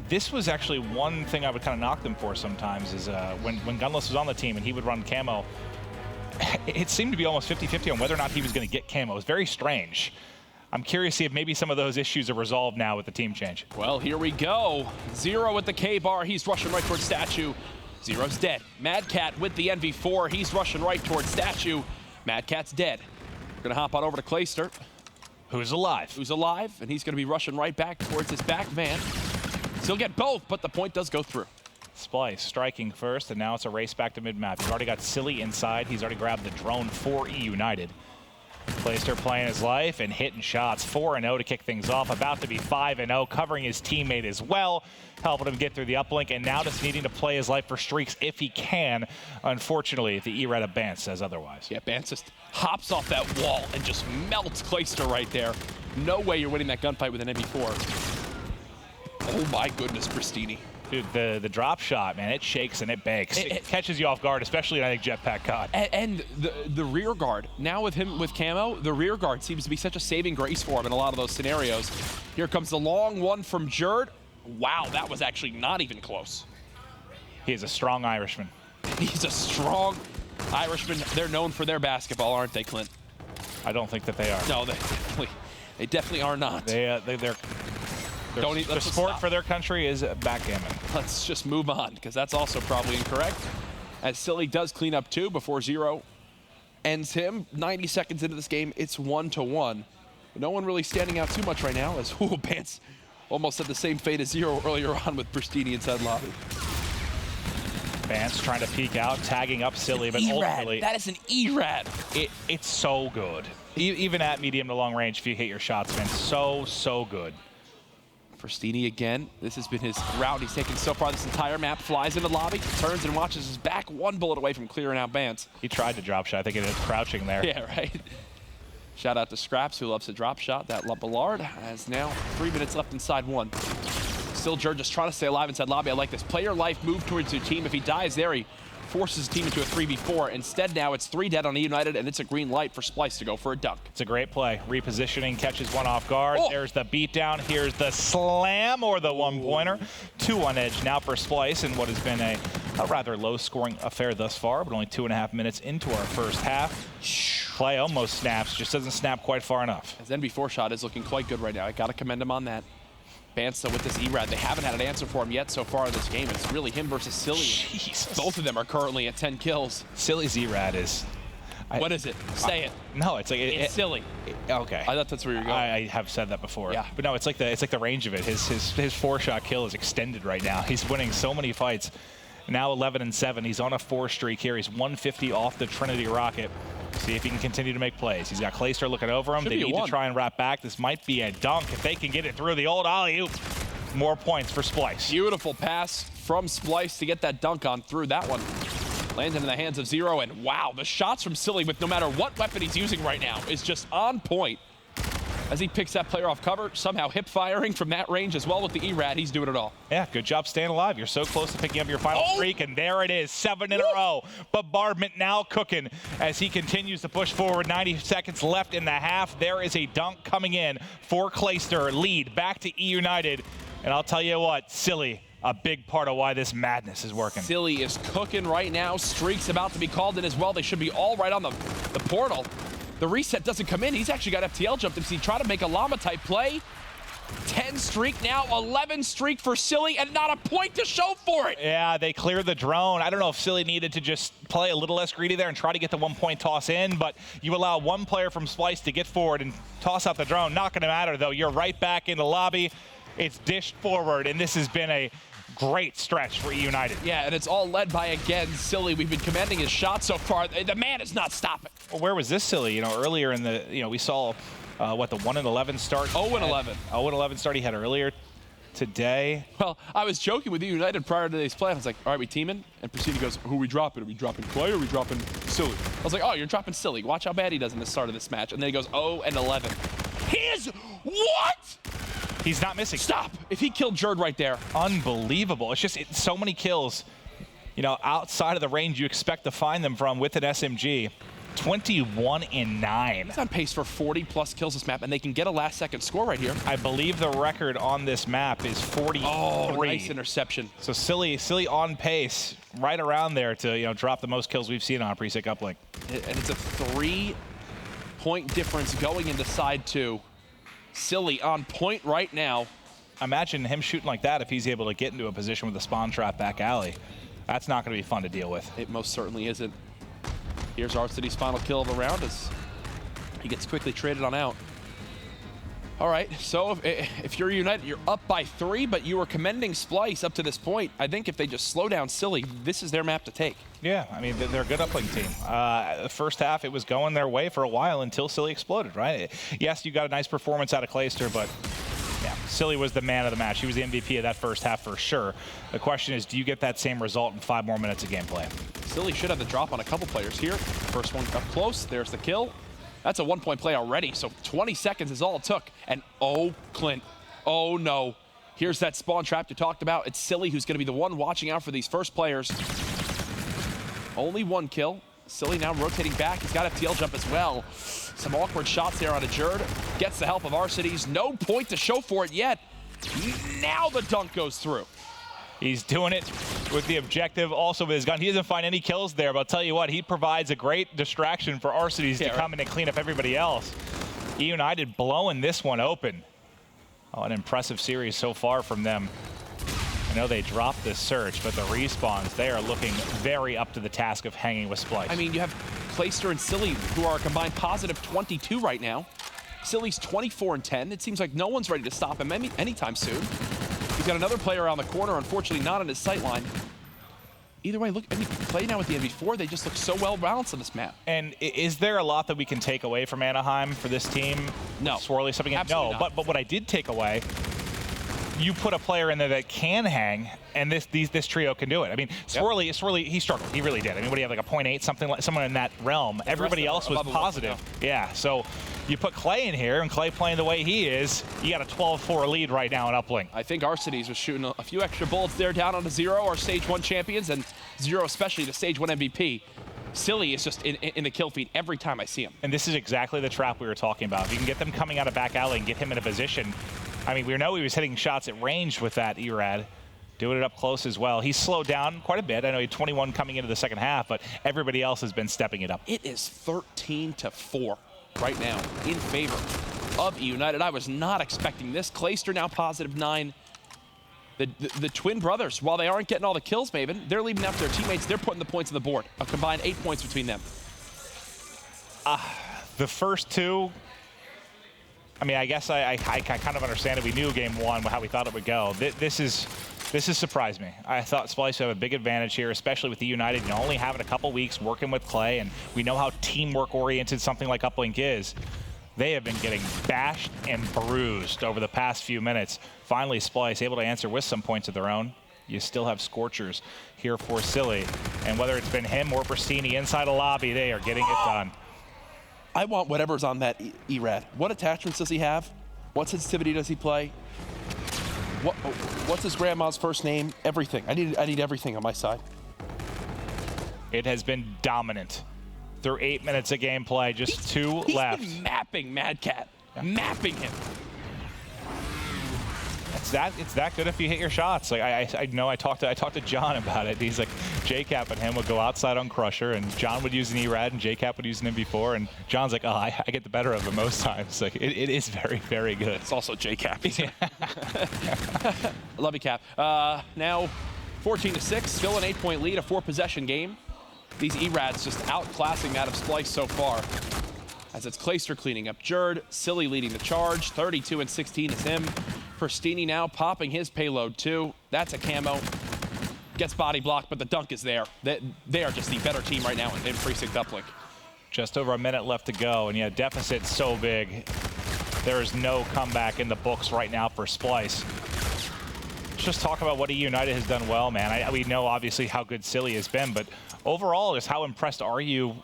This was actually one thing I would kind of knock them for sometimes is when Gunless was on the team and he would run camo, it seemed to be almost 50-50 on whether or not he was going to get camo. It was very strange. I'm curious to see if maybe some of those issues are resolved now with the team change. Well, here we go. Zero at the K-bar. He's rushing right towards Statue. Zero's dead. Mad Cat with the NV4. He's rushing right towards Statue. Mad Cat's dead. We're going to hop on over to Clayster. Who's alive? Who's alive, and he's going to be rushing right back towards his back van. He'll get both, but the point does go through. Splyce striking first, and now it's a race back to mid-map. He's already got Silly inside. He's already grabbed the drone for eUnited. Clayster playing his life and hitting shots. 4-0 to kick things off. About to be 5-0, covering his teammate as well, helping him get through the uplink, and now just needing to play his life for streaks if he can. Unfortunately, the E-Red of Bance says otherwise. Yeah, Bance just hops off that wall and just melts Clayster right there. No way you're winning that gunfight with an NV4. Oh my goodness, Pristini. Dude, the drop shot, man, it shakes and it bakes. It catches you off guard, especially, I think, Jetpack God. And the rear guard. Now with him with camo, the rear guard seems to be such a saving grace for him in a lot of those scenarios. Here comes the long one from Jerd. Wow, that was actually not even close. He is a strong Irishman. He's a strong Irishman. They're known for their basketball, aren't they, Clint? I don't think that they are. No, they definitely are not. They're the sport for their country is backgammon. Let's just move on, because that's also probably incorrect. As Silly does clean up 2 before Zero ends him. 90 seconds into this game, it's 1-1. No one really standing out too much right now, as Bance almost had the same fate as Zero earlier on with Pristini inside lobby. Bance trying to peek out, tagging up Silly, but ultimately... That is an E-Rad. It's so good. Even at medium to long range, if you hit your shots, man, so good. Pristini again. This has been his route he's taken so far this entire map. Flies into the lobby, turns and watches his back. 1 bullet away from clearing out Bance. He tried to drop shot. I think it is crouching there. Yeah, right. Shout out to Scraps, who loves to drop shot. That Ballard has now 3 minutes left inside 1. Still Jerd just trying to stay alive inside lobby. I like this. Play your life, move towards your team. If he dies there, he forces his team into a 3v4. Instead now it's 3 dead on eUnited, and it's a green light for Splyce to go for a dunk. It's a great play. Repositioning, catches one off guard. Oh. There's the beatdown. Here's the slam or the 1-pointer. 2 on edge now for Splyce in what has been a rather low-scoring affair thus far, but only 2.5 minutes into our first half. Play almost snaps, just doesn't snap quite far enough. His NV4 shot is looking quite good right now. I got to commend him on that. Bance, though, with this E-Rad, they haven't had an answer for him yet so far in this game. It's really him versus Silly. Jesus. Both of them are currently at 10 kills. Silly's E-Rad is... What is it? Say it. No, it's like... It's Silly. Okay. I thought that's where you're going. I have said that before. Yeah. But no, it's like the range of it. His 4-shot kill is extended right now. He's winning so many fights. Now 11-7. He's on a 4 streak here. He's 150 off the Trinity rocket. See if he can continue to make plays. He's got Clayster looking over him. They need to try and wrap back. This might be a dunk if they can get it through the old alley-oop. More points for Splyce. Beautiful pass from Splyce to get that dunk on through that one. Landed in the hands of Zero, and wow, the shots from Silly with no matter what weapon he's using right now is just on point. As he picks that player off cover, somehow hip firing from that range as well with the E-Rad. He's doing it all. Yeah, good job staying alive. You're so close to picking up your final streak, and there it is, 7 in a row. Bombardment now cooking as he continues to push forward. 90 seconds left in the half. There is a dunk coming in for Clayster. Lead back to eUnited. And I'll tell you what, Silly, a big part of why this madness is working. Silly is cooking right now. Streak's about to be called in as well. They should be all right on the portal. The reset doesn't come in. He's actually got FTL jumped. He tried to make a llama-type play. 10 streak now, 11 streak for Silly, and not a point to show for it. Yeah, they cleared the drone. I don't know if Silly needed to just play a little less greedy there and try to get the 1-point toss in, but you allow one player from Splyce to get forward and toss out the drone. Not going to matter, though. You're right back in the lobby. It's dished forward, and this has been a great stretch for eUnited. Yeah, and it's all led by, again, Silly. We've been commending his shot so far. The man is not stopping. Well, where was this Silly? You know, earlier in the, we saw, the 1-11 start. 0-11. 0-11 start he had earlier today. Well, I was joking with eUnited prior to today's play. I was like, all right, we teaming? And Pristini goes, who are we dropping? Are we dropping Clay or are we dropping Silly? I was like, oh, you're dropping Silly. Watch how bad he does in the start of this match. And then he goes 0-11. He is, what? He's not missing. Stop! If he killed Jerd right there. Unbelievable. It's just so many kills, outside of the range you expect to find them from with an SMG. 21 and 9. He's on pace for 40+ kills this map, and they can get a last-second score right here. I believe the record on this map is 43. Oh, nice interception. So Silly on pace, right around there to drop the most kills we've seen on a pre-sick uplink. And it's a 3-point difference going into side 2. Silly on point right now. Imagine him shooting like that if he's able to get into a position with a spawn trap back alley. That's not going to be fun to deal with. It most certainly isn't. Here's Arcity's final kill of the round as he gets quickly traded on out. All right, so if you're United, you're up by 3, but you were commending Splyce up to this point. I think if they just slow down Silly, this is their map to take. Yeah, I mean, they're a good uplink team. The first half, it was going their way for a while until Silly exploded, right? Yes, you got a nice performance out of Clayster, but yeah, Silly was the man of the match. He was the MVP of that first half for sure. The question is, do you get that same result in 5 more minutes of gameplay? Silly should have the drop on a couple players here. First one up close, there's the kill. That's a 1-point play already, so 20 seconds is all it took. And oh, Clint, oh no. Here's that spawn trap you talked about. It's Silly who's gonna be the one watching out for these first players. Only 1 kill. Silly now rotating back. He's got FTL jump as well. Some awkward shots there on a Jerd. Gets the help of Arcity's. No point to show for it yet. Now the dunk goes through. He's doing it with the objective, also with his gun. He doesn't find any kills there, but I'll tell you what, he provides a great distraction for Arcity's to come in and clean up everybody else. eUnited blowing this one open. Oh, an impressive series so far from them. I know they dropped this search, but the respawns, they are looking very up to the task of hanging with Splyce. I mean, you have Clayster and Silly, who are a combined positive 22 right now. Silly's 24 and 10. It seems like no one's ready to stop him anytime soon. He's got another player around the corner, unfortunately not on his sight line. Either way, look, I mean, Clay now with the MV4, they just look so well balanced on this map. And is there a lot that we can take away from Anaheim for this team? No. Swirly something? Absolutely no, not. But what I did take away, you put a player in there that can hang, and this trio can do it. I mean, Swirly, he struggled. He really did. I mean, what do you have, like a 0.8, something like someone in that realm? Everybody else was positive. Yeah, so you put Clay in here, and Clay playing the way he is, you got a 12-4 lead right now in uplink. I think Arcity's was shooting a few extra bullets there down on a Zero, our Stage 1 champions, and Zero especially the Stage 1 MVP. Silly is just in the kill feed every time I see him. And this is exactly the trap we were talking about. If you can get them coming out of back alley and get him in a position. I mean, we know he was hitting shots at range with that ERAD. Doing it up close as well. He's slowed down quite a bit. I know he had 21 coming into the second half, but everybody else has been stepping it up. It is 13-4 right now in favor of eUnited. I was not expecting this. Clayster now positive 9. The twin brothers, while they aren't getting all the kills, Maven, they're leaving after their teammates. They're putting the points on the board. A combined 8 points between them. The first 2, I mean, I guess I kind of understand it. We knew game 1 how we thought it would go. This has surprised me. I thought Splyce would have a big advantage here, especially with eUnited, only having a couple weeks working with Clay, and we know how teamwork-oriented something like Uplink is. They have been getting bashed and bruised over the past few minutes. Finally, Splyce able to answer with some points of their own. You still have Scorchers here for Silly, and whether it's been him or Pristini inside a lobby, they are getting it done. I want whatever's on that ERAD. What attachments does he have? What sensitivity does he play? What's his grandma's first name? Everything. I need everything on my side. It has been dominant through 8 minutes of gameplay. Just 2 left. He's been mapping Mad Cat. Yeah. Mapping him. It's that good if you hit your shots. Like I know I talked to John about it. He's like, JCap and him would go outside on Crusher, and John would use an ERAD, and JCap would use an MV4, and John's like, oh, I get the better of him most times. Like it is very, very good. It's also JCap. Yeah. Love you, Cap. Now 14-6, still an 8-point lead, a 4-possession game. These ERADs just outclassing that of Splyce so far. As it's Clayster cleaning up Jerd, Silly leading the charge, 32 and 16 is him. Pristini now popping his payload too. That's a camo. Gets body blocked, but the dunk is there. They are just the better team right now in Precinct Uplink. Just over a minute left to go, and yeah, deficit so big. There is no comeback in the books right now for Splyce. Let's just talk about what eUnited has done well, man. We know obviously how good Silly has been, but overall, just how impressed are you?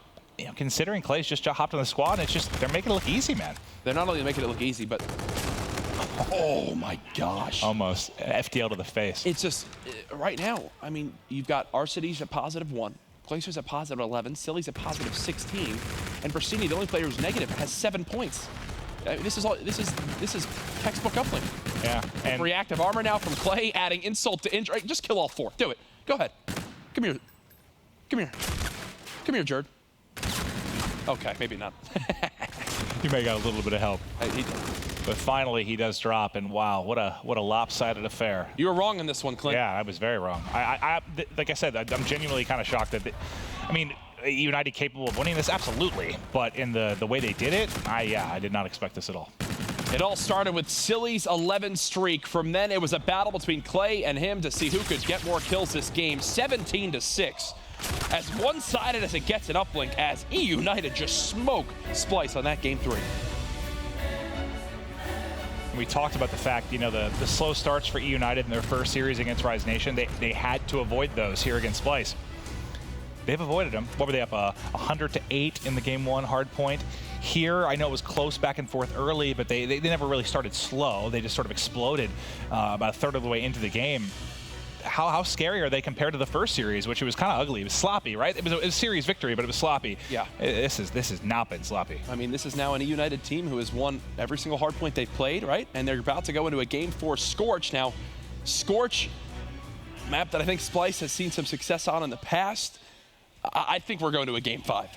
Considering Clay's just hopped on the squad, and it's just, they're making it look easy, man. They're not only making it look easy, but oh my gosh. Almost FTL to the face. It's just, right now, I mean, you've got Arcity's at +1. Glacier's at positive 11, Silly's at positive 16, and Brasini, the only player who's negative, has 7 points. This is textbook uplink. Yeah. And reactive armor now from Clay, adding insult to injury. Just kill all 4. Do it. Go ahead. Come here. Come here. Come here, Jerd. Okay, maybe not. You may got a little bit of help. But finally, he does drop, and wow, what a lopsided affair. You were wrong on this one, Clint. Yeah, I was very wrong. Like I said, I'm genuinely kind of shocked that. I mean, United capable of winning this, absolutely. But in the way they did it, I did not expect this at all. It all started with Silly's 11 streak. From then, it was a battle between Clay and him to see who could get more kills this game. 17-6. As one-sided as it gets in uplink, as eUnited just smoke Splyce on that game 3. We talked about the fact, you know, the slow starts for eUnited in their first series against Rise Nation. They had to avoid those here against Splyce. They've avoided them. What were they up? 100-8 in the game 1 hard point. Here, I know it was close back and forth early, but they never really started slow. They just sort of exploded about a third of the way into the game. How scary are they compared to the first series, which it was kind of ugly? It was sloppy, right? It was a series victory, but it was sloppy. Yeah. This has not been sloppy. I mean, this is now an eUnited team who has won every single hard point they've played, right? And they're about to go into a game 4 Scorch. Now, Scorch, map that I think Splyce has seen some success on in the past. I think we're going to a game 5.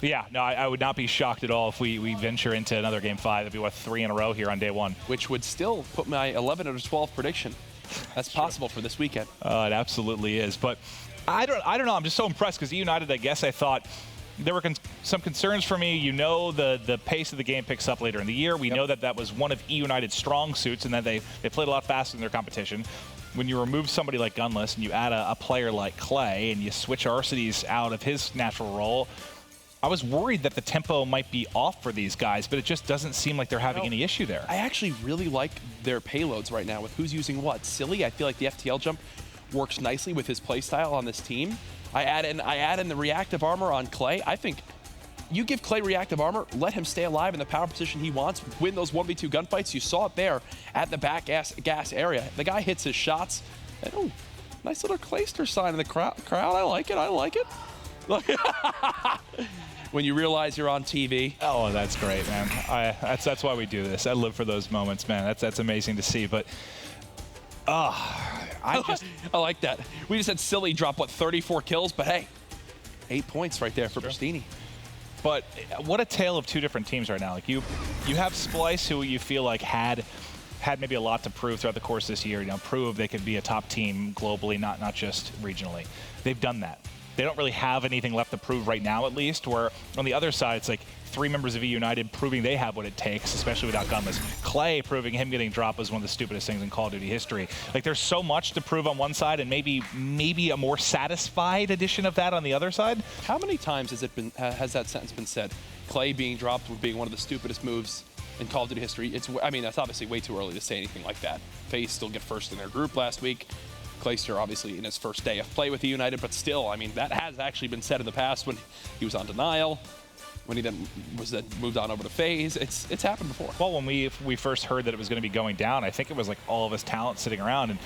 Yeah, no, I would not be shocked at all if we venture into another game 5. It'd be, what, 3 in a row here on day 1. Which would still put my 11 out of 12 prediction. That's possible for this weekend. It absolutely is. But I don't know. I'm just so impressed because eUnited, I guess I thought there were some concerns for me. You know, the pace of the game picks up later in the year. We know that was one of eUnited's strong suits, and that they played a lot faster than their competition. When you remove somebody like Gunless and you add a player like Clay and you switch Arcides out of his natural role, I was worried that the tempo might be off for these guys, but it just doesn't seem like they're having any issue there. I actually really like their payloads right now with who's using what. Silly, I feel like the FTL jump works nicely with his playstyle on this team. I add in the reactive armor on Clay. I think you give Clay reactive armor, let him stay alive in the power position he wants, win those 1v2 gunfights. You saw it there at the back gas area. The guy hits his shots. And, oh, nice little Clayster sign in the crowd. I like it. I like it. Look. When you realize you're on TV. Oh, that's great, man. That's why we do this. I live for those moments, man. That's amazing to see. But I like that. We just had Silly drop, what, 34 kills? But hey, 8 points right there for Brasini. But what a tale of 2 different teams right now. Like you have Splyce, who you feel like had maybe a lot to prove throughout the course of this year. You know, prove they could be a top team globally, not just regionally. They've done that. They don't really have anything left to prove right now, at least, where on the other side, it's like 3 members of eUnited proving they have what it takes, especially without Gunless. Clay proving him getting dropped was one of the stupidest things in Call of Duty history. Like, there's so much to prove on one side and maybe a more satisfied edition of that on the other side. How many times has that sentence been said? Clay being dropped would being one of the stupidest moves in Call of Duty history. I mean, that's obviously way too early to say anything like that. FaZe still get first in their group last week. Clayster obviously in his first day of play with eUnited, but still, I mean, that has actually been said in the past when he was on denial, when he then moved on over to FaZe. It's happened before. Well, when we first heard that it was going to be going down, I think it was like all of us talent sitting around, and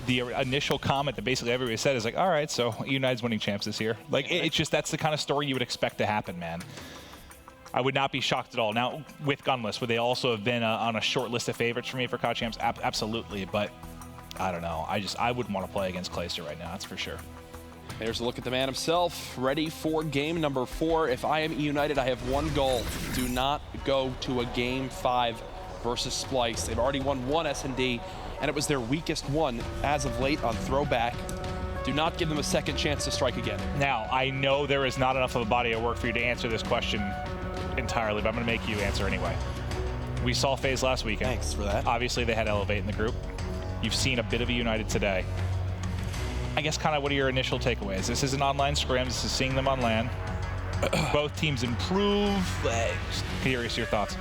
the initial comment that basically everybody said is like, all right, so eUnited's winning champs this year. Like, it's just, that's the kind of story you would expect to happen, man. I would not be shocked at all. Now, with Gunless, would they also have been on a short list of favorites for me for COD champs? Absolutely, but I don't know. I wouldn't want to play against Clayster right now, that's for sure. There's a look at the man himself, ready for game number 4. If I am eUnited, I have one goal. Do not go to a game 5 versus Splyce. They've already won 1 S&D, and it was their weakest one as of late on throwback. Do not give them a second chance to strike again. Now, I know there is not enough of a body of work for you to answer this question entirely, but I'm going to make you answer anyway. We saw FaZe last weekend. Thanks for that. Obviously, they had Elevate in the group. You've seen a bit of eUnited today. I guess kind of what are your initial takeaways? This is an online scrim. This is seeing them on LAN. Both teams improve. Just curious your thoughts.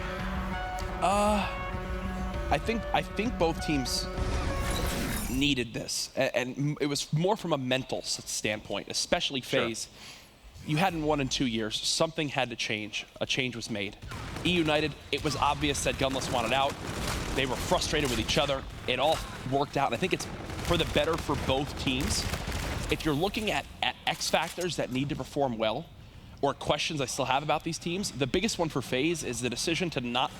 I think both teams needed this, and it was more from a mental standpoint, especially FaZe. Sure. You hadn't won in 2 years. Something had to change. A change was made. eUnited, it was obvious that Gunless wanted out. They were frustrated with each other. It all worked out. And I think it's for the better for both teams. If you're looking at X factors that need to perform well, or questions I still have about these teams, the biggest one for FaZe is the decision to not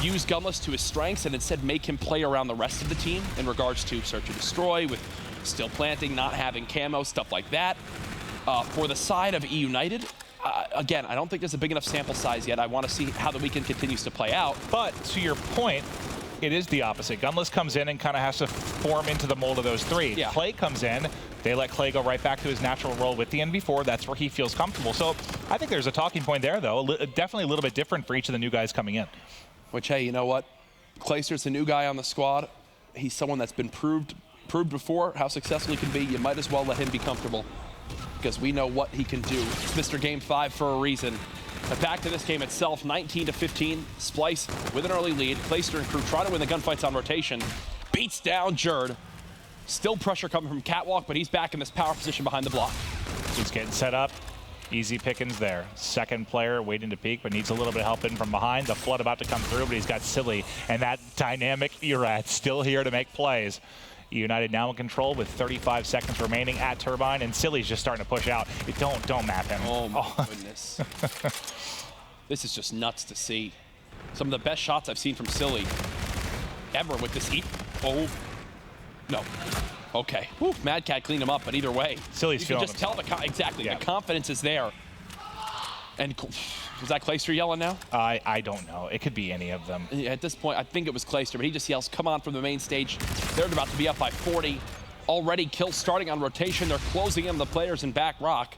use Gunless to his strengths and instead make him play around the rest of the team in regards to search and destroy, with still planting, not having camo, stuff like that. For the side of eUnited, again, I don't think there's a big enough sample size yet. I want to see how the weekend continues to play out. But to your point, it is the opposite. Gunless comes in and kind of has to form into the mold of those three. Yeah. Clay comes in, they let Clay go right back to his natural role with the NV4. That's where he feels comfortable. So I think there's a talking point there, though. Definitely a little bit different for each of the new guys coming in. Which, hey, you know what? Clayster's a new guy on the squad. He's someone that's been proved before how successful he can be. You might as well let him be comfortable, because we know what he can do. It's Mr. Game 5 for a reason. But back to this game itself, 19-15. Splyce with an early lead. Clayster and crew try to win the gunfights on rotation. Beats down Jerd. Still pressure coming from Catwalk, but he's back in this power position behind the block. He's getting set up. Easy pickings there. Second player waiting to peek, but needs a little bit of help in from behind. The flood about to come through, but he's got Silly. And that dynamic Erat still here to make plays. eUnited now in control with 35 seconds remaining at Turbine, and Silly's just starting to push out. Don't map him. Oh my goodness. This is just nuts to see. Some of the best shots I've seen from Silly ever with this heat. Oh, no. Okay. Woo, Mad Cat cleaned him up, but either way, Silly's you can just tell the the confidence is there. And was that Clayster yelling now? I don't know. It could be any of them. Yeah, at this point, I think it was Clayster, but he just yells, "Come on!" from the main stage. They're about to be up by 40. Already kills starting on rotation. They're closing in the players in back rock.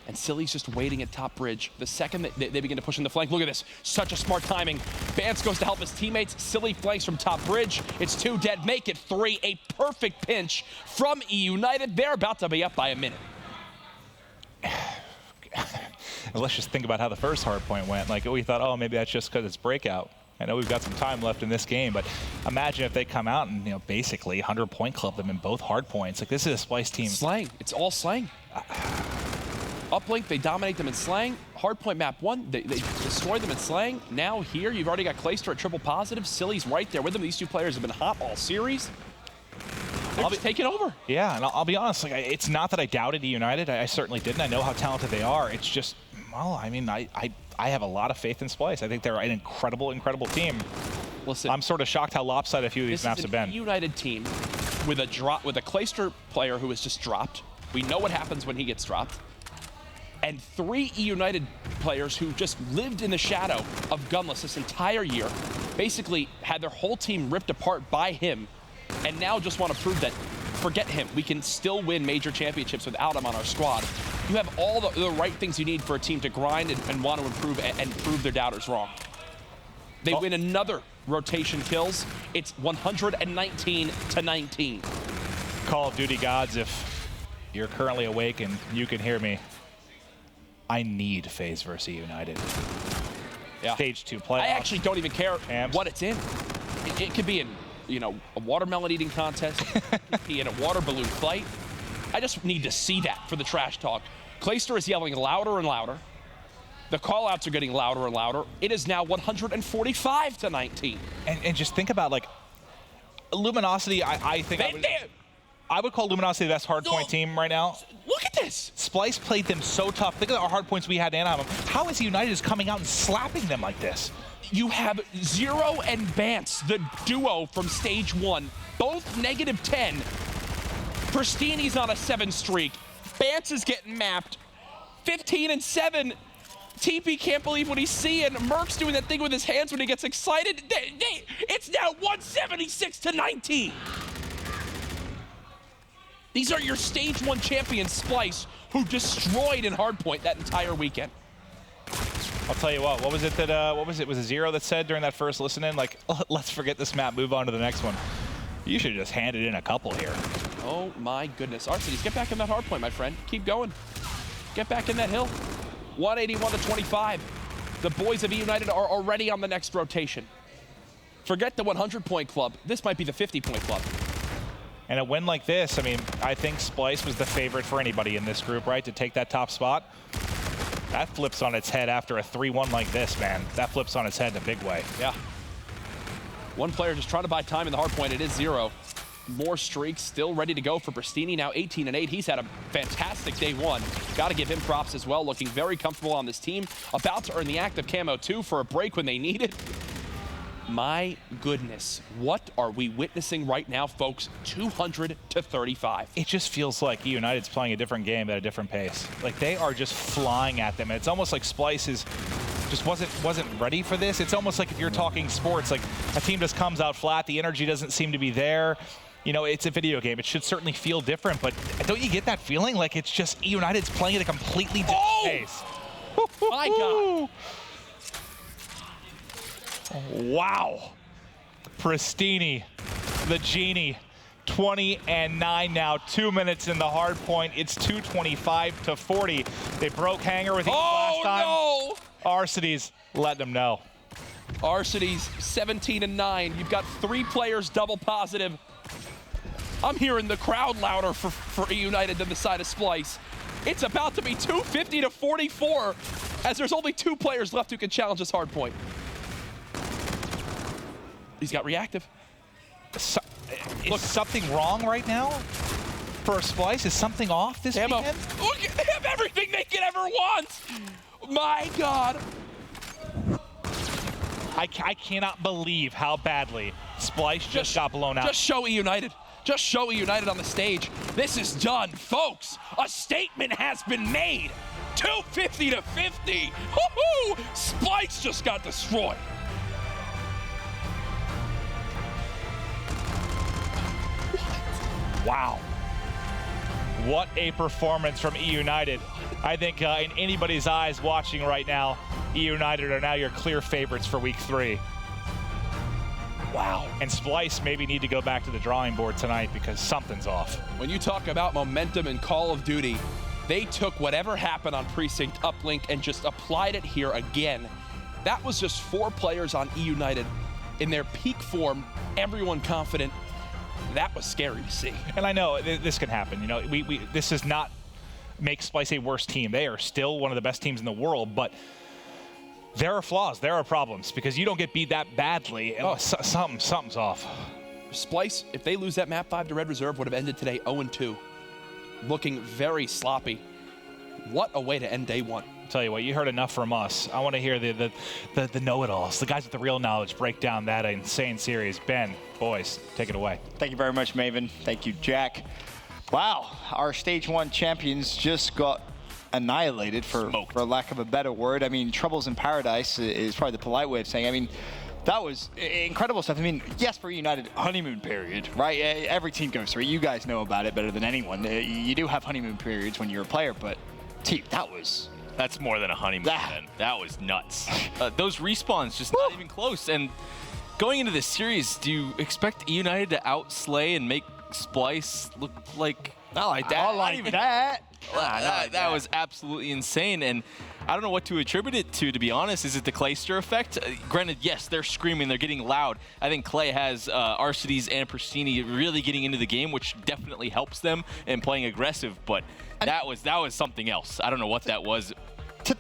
And Silly's just waiting at top bridge. The second that they begin to push in the flank, look at this. Such a smart timing. Bance goes to help his teammates. Silly flanks from top bridge. It's 2 dead. Make it 3. A perfect pinch from eUnited. They're about to be up by a minute. Let's just think about how the first hard point went. Like, we thought, oh, maybe that's just because it's breakout. I know we've got some time left in this game, but imagine if they come out and, you know, basically 100-point club them in both hard points. Like, this is a Splyce team. Slang. It's all slang. Uplink, they dominate them in slang. Hardpoint map 1, they destroy them in slang. Now here, you've already got Clayster at triple positive. Silly's right there with them. These two players have been hot all series. They're just taking over. Yeah, and I'll be honest, like, it's not that I doubted eUnited. I certainly didn't. I know how talented they are. It's just, well, I mean, I have a lot of faith in Splyce. I think they're an incredible, incredible team. Listen, I'm sort of shocked how lopsided a few of these maps have been. This is a eUnited team with a Clayster player who is just dropped. We know what happens when he gets dropped. And 3 eUnited players who just lived in the shadow of Gunless this entire year, basically had their whole team ripped apart by him, and now just want to prove that, forget him, we can still win major championships without him on our squad. You have all the right things you need for a team to grind and want to improve and prove their doubters wrong. They win another rotation kills. It's 119-19. Call of Duty gods, if you're currently awake and you can hear me, I need FaZe versus eUnited. Yeah. Stage 2 playoffs. I actually don't even care what it's in. It could be in, you know, a watermelon eating contest. It could be in a water balloon fight. I just need to see that for the trash talk. Clayster is yelling louder and louder. The call-outs are getting louder and louder. It is now 145-19. And just think about, like, Luminosity, I think I would call Luminosity the best hardpoint team right now. Look at this. Splyce played them so tough. Think of our hardpoints we had in Anaheim. How is eUnited is coming out and slapping them like this? You have Zero and Bance, the duo from stage 1, both -10. Pristini's on a 7 streak. Bance is getting mapped. 15-7. TP can't believe what he's seeing. Merc's doing that thing with his hands when he gets excited. It's now 176-19. These are your stage 1 champions, Splyce, who destroyed in hardpoint that entire weekend. I'll tell you what was it that, was it Zero that said during that first listen-in, like, let's forget this map, move on to the next one. You should have just handed in a couple here. Oh my goodness. Arcades, get back in that hardpoint, my friend. Keep going. Get back in that hill. 181-25. The boys of eUnited are already on the next rotation. Forget the 100-point club. This might be the 50-point club. And a win like this, I mean, I think Splyce was the favorite for anybody in this group, right, to take that top spot. That flips on its head after a 3-1 like this, man. That flips on its head in a big way. Yeah. One player just trying to buy time in the hard point. It is Zero. more streaks still ready to go for Pristini, now 18-8. He's had a fantastic day one. Got to give him props as well, looking very comfortable on this team. About to earn the active camo too for a break when they need it. My goodness, what are we witnessing right now, folks? 200-35. It just feels like eUnited's playing a different game at a different pace. Like, they are just flying at them. And it's almost like Splyce just wasn't ready for this. It's almost like if you're talking sports, like a team just comes out flat, the energy doesn't seem to be there. You know, it's a video game. It should certainly feel different, but don't you get that feeling? Like it's just eUnited's playing at a completely different pace. My God. Wow. Pristini, the genie, 20-9 now, 2 minutes in the hard point. It's 225-40. They broke Hanger with last time. No! Arcides let them know. Arcides 17-9. You've got 3 players double positive. I'm hearing the crowd louder for eUnited than the side of Splyce. It's about to be 250-44 as there's only 2 players left who can challenge this hard point. He's got reactive. Is something wrong right now for Splyce? Is something off this weekend? Look, they have everything they could ever want. My God. I cannot believe how badly Splyce just got blown out. Just show eUnited. Just show eUnited on the stage. This is done, folks. A statement has been made. 250-50. Woohoo! Splyce just got destroyed. Wow. What a performance from eUnited. I think in anybody's eyes watching right now, eUnited are now your clear favorites for week 3. Wow. And Splyce maybe need to go back to the drawing board tonight because something's off. When you talk about momentum in Call of Duty, they took whatever happened on Precinct Uplink and just applied it here again. That was just 4 players on eUnited in their peak form, everyone confident. That was scary to see. And I know this can happen. You know, this does not make Splyce a worse team. They are still one of the best teams in the world, but there are flaws, there are problems, because you don't get beat that badly. And something's off. Splyce, if they lose that map 5 to Red Reserve, would have ended today 0-2. Looking very sloppy. What a way to end day one. Tell you what, you heard enough from us. I want to hear the know-it-alls, the guys with the real knowledge break down that insane series. Ben, boys, take it away. Thank you very much, Maven. Thank you, Jack. Wow, our Stage 1 champions just got annihilated, for lack of a better word. I mean, Troubles in Paradise is probably the polite way of saying, I mean, that was incredible stuff. I mean, yes, for eUnited, honeymoon period, right? Every team goes through it. You guys know about it better than anyone. You do have honeymoon periods when you're a player, but team, that's more than a honeymoon, man. That was nuts. Those respawns just not even close. And going into this series, do you expect eUnited to outslay and make Splyce look like... Not like that. That was absolutely insane. And I don't know what to attribute it to be honest. Is it the Clayster effect? Granted, yes, they're screaming, they're getting loud. I think Clay has Arcides and Pristini really getting into the game, which definitely helps them and playing aggressive, but that was something else. I don't know what that was.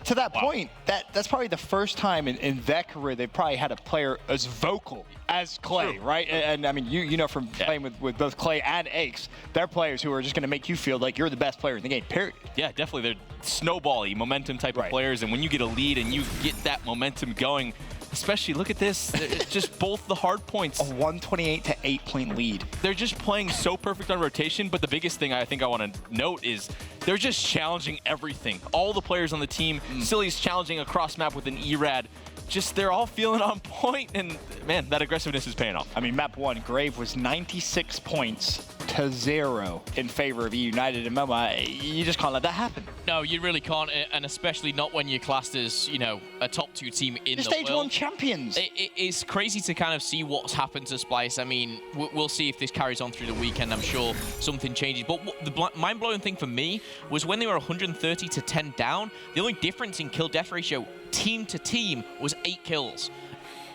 To that point, that's probably the first time in their career they've probably had a player as vocal as Clay, right? And I mean, you know from playing with both Clay and Aches, they're players who are just going to make you feel like you're the best player in the game, period. Yeah, definitely. They're snowball-y, momentum type of players, and when you get a lead and you get that momentum going, especially, look at this, it's just both the hard points. A 128 to 8-point lead. They're just playing so perfect on rotation, but the biggest thing I think I want to note is they're just challenging everything. All the players on the team, Silly's challenging across map with an ERAD. Just, they're all feeling on point, and man, that aggressiveness is paying off. I mean, map 1, Grave was 96 points to 0 in favor of eUnited. And remember, you just can't let that happen. No, you really can't, and especially not when you're classed as, you know, a top 2 team in the Stage world. 1 champions. It's crazy to kind of see what's happened to Splyce. I mean, we'll see if this carries on through the weekend. I'm sure something changes. But the mind-blowing thing for me was when they were 130 to 10 down, the only difference in kill-death ratio team to team was 8 kills.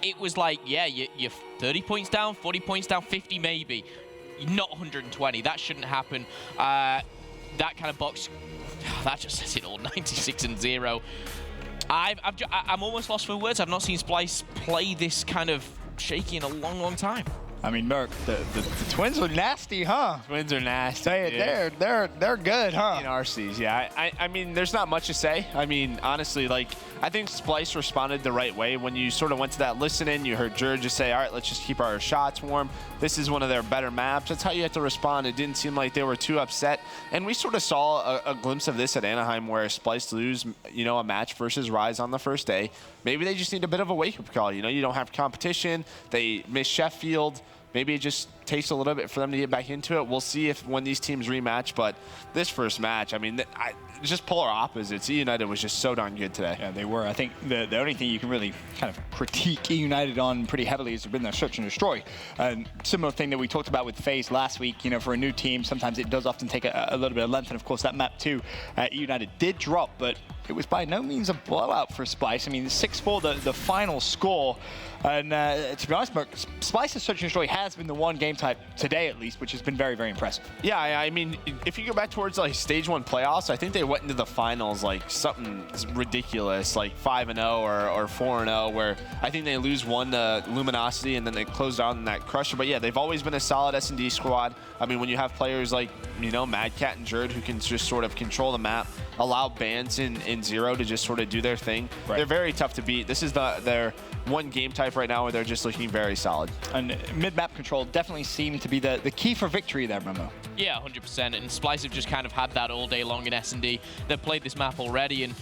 It was like, yeah, you're 30 points down, 40 points down, 50 maybe. Not 120. That shouldn't happen. That kind of box, that just says it all. 96-0. I'm almost lost for words. I've not seen Splyce play this kind of shaky in a long, long time. I mean, Merc, the Twins are nasty, huh? Twins are nasty. They're good, huh? In RCs, yeah. I mean, there's not much to say. I mean, honestly, like, I think Splyce responded the right way. When you sort of went to that listen-in, you heard Jerd just say, all right, let's just keep our shots warm. This is one of their better maps. That's how you have to respond. It didn't seem like they were too upset. And we sort of saw a glimpse of this at Anaheim where Splyce lose, you know, a match versus Rise on the first day. Maybe they just need a bit of a wake-up call. You know, you don't have competition. They miss Sheffield. Maybe it just takes a little bit for them to get back into it. We'll see if when these teams rematch. But this first match, I mean, just polar opposites. eUnited was just so darn good today. Yeah, they were. I think the only thing you can really kind of critique eUnited on pretty heavily has been their search and destroy. Similar thing that we talked about with FaZe last week. You know, for a new team, sometimes it does often take a little bit of length. And of course, that map too, eUnited did drop, but it was by no means a blowout for Splyce. I mean, 6-4, the final score. And to be honest, Merc, Splyce's search and destroy has been the one game type today, at least, which has been very, very impressive. Yeah, I mean, if you go back towards like Stage 1 playoffs, I think they went into the finals like something ridiculous, like 5-0 or 4-0, where I think they lose one to Luminosity and then they close out in that Crusher. But yeah, they've always been a solid S&D squad. I mean, when you have players like, you know, Mad Cat and Jerd who can just sort of control the map, allow Bans in Zero to just sort of do their thing. Right. They're very tough to beat. This is their one game type right now where they're just looking very solid. And mid-map control definitely seemed to be the key for victory there, Momo. Yeah, 100%. And Splyce have just kind of had that all day long in S&D. They've played this map already, and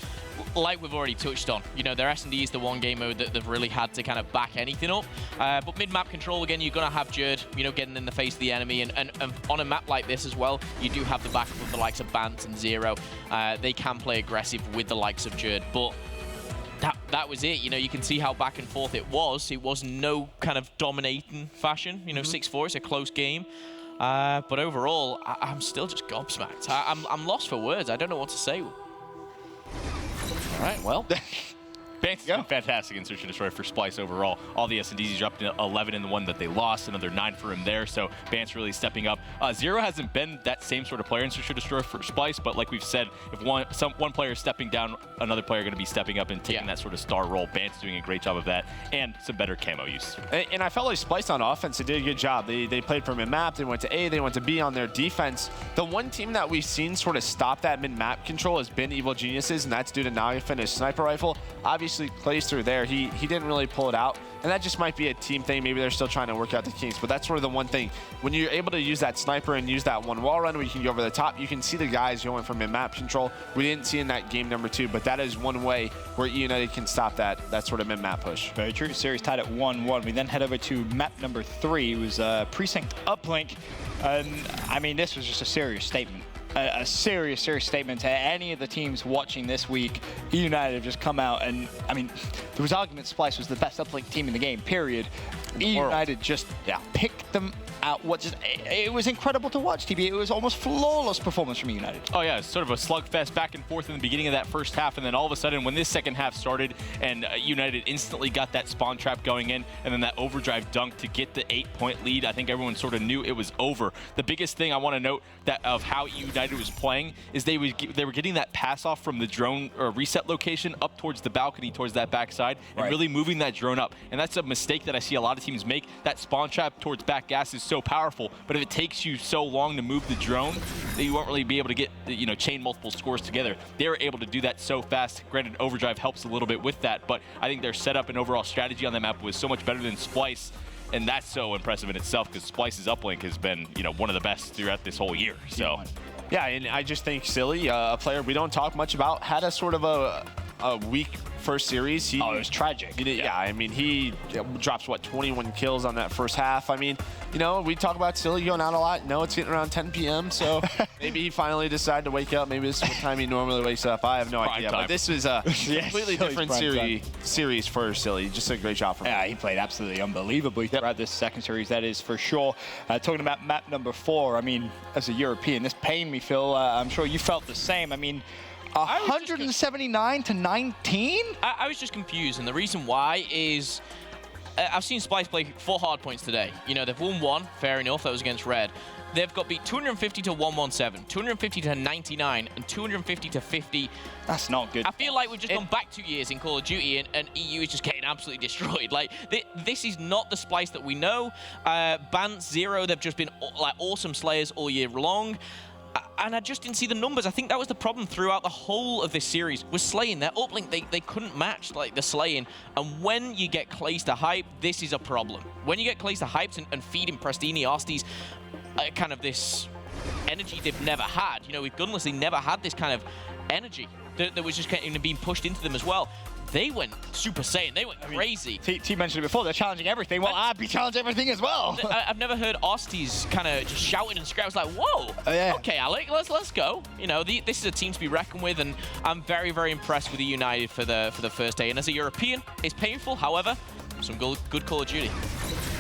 like we've already touched on, you know, their S&D is the one game mode that they've really had to kind of back anything up. But mid-map control, again, you're going to have Jerd, you know, getting in the face of the enemy. And on a map like this as well, you do have the backup of the likes of Bant and Zero. They can play aggressive with the likes of Jerd, but that was it. You know, you can see how back and forth it was. It was no kind of dominating fashion. You know, 6-4, it's a close game. But overall, I'm still just gobsmacked. I'm lost for words. I don't know what to say. All right, well, Bant's been fantastic in Search and Destroy for Splyce overall. All the S&Ds, he dropped 11 in the one that they lost, another 9 for him there, so Bant's really stepping up. Zero hasn't been that same sort of player in Search and Destroy for Splyce, but like we've said, if one player is stepping down, another player going to be stepping up and taking that sort of star role. Bant's doing a great job of that, and some better camo use. And I felt like Splyce on offense, they did a good job. They played for mid-map, they went to A, they went to B on their defense. The one team that we've seen sort of stop that mid-map control has been Evil Geniuses, and that's due to Nagif and his sniper rifle. Obviously, plays through there. He didn't really pull it out, and that just might be a team thing. Maybe they're still trying to work out the kinks, but that's sort of the one thing. When you're able to use that sniper and use that one wall run where you can go over the top, you can see the guys going from mid-map control. We didn't see in that game number 2, but that is one way where eUnited can stop that sort of mid-map push. Very true. Series tied at 1-1. We then head over to map number 3. It was Precinct Uplink. And I mean, this was just a serious statement. A serious statement to any of the teams watching this week. eUnited have just come out, and I mean, there was argument Splyce was the best uplink team in the game, period. eUnited just picked them out. It was incredible to watch, TB. It was almost flawless performance from eUnited. Oh yeah, it's sort of a slugfest back and forth in the beginning of that first half, and then all of a sudden when this second half started and eUnited instantly got that spawn trap going in, and then that overdrive dunk to get the 8-point lead, I think everyone sort of knew it was over. The biggest thing I want to note of how eUnited was playing is they were getting that pass off from the drone or reset location up towards the balcony, towards that backside, and really moving that drone up. And that's a mistake that I see a lot of teams make. That spawn trap towards back gas is so powerful, but if it takes you so long to move the drone, that you won't really be able to get, you know, chain multiple scores together. They were able to do that so fast. Granted, overdrive helps a little bit with that, but I think their setup and overall strategy on that map was so much better than Splyce. And that's so impressive in itself because Splyce's uplink has been, you know, one of the best throughout this whole year. So, yeah, and I just think Silly, a player we don't talk much about, had a sort of a weak first series. It was tragic. Yeah, I mean, he drops, what, 21 kills on that first half. I mean, you know, we talk about Silly going out a lot. No, it's getting around 10 p.m., so maybe he finally decided to wake up. Maybe this is what time he normally wakes up. I have no idea. But this is a completely different series for Silly. Just a great job from him. Yeah, he played absolutely unbelievably throughout this second series, that is for sure. Talking about map number 4, I mean, as a European, this pained me, Phil. I'm sure you felt the same. I mean, 179 to 19? I was just confused, and the reason why is I've seen Splyce play 4 hard points today. You know, they've won 1, fair enough, that was against Red. They've got beat 250 to 117, 250 to 99, and 250 to 50. That's not good. I feel like we've just gone back 2 years in Call of Duty, and EU is just getting absolutely destroyed. Like, this is not the Splyce that we know. Bance, Zero, they've just been like awesome slayers all year long. And I just didn't see the numbers. I think that was the problem throughout the whole of this series, was slaying. Their uplink, they couldn't match like the slaying. And when you get Clayster hype, this is a problem. When you get Clayster hyped and feeding Prestini, Arsties, kind of this energy they've never had. You know, with Gunless, they never had this kind of energy that was just kind of being pushed into them as well. They went Super Saiyan. They went crazy. T mentioned it before. They're challenging everything. Well, I'd be challenging everything as well. I've never heard Arsties kind of just shouting and screaming. I was like, whoa. Yeah. Okay, Alec, let's go. You know, this is a team to be reckoned with, and I'm very, very impressed with the eUnited for the first day. And as a European, it's painful. However, some good Call of Duty.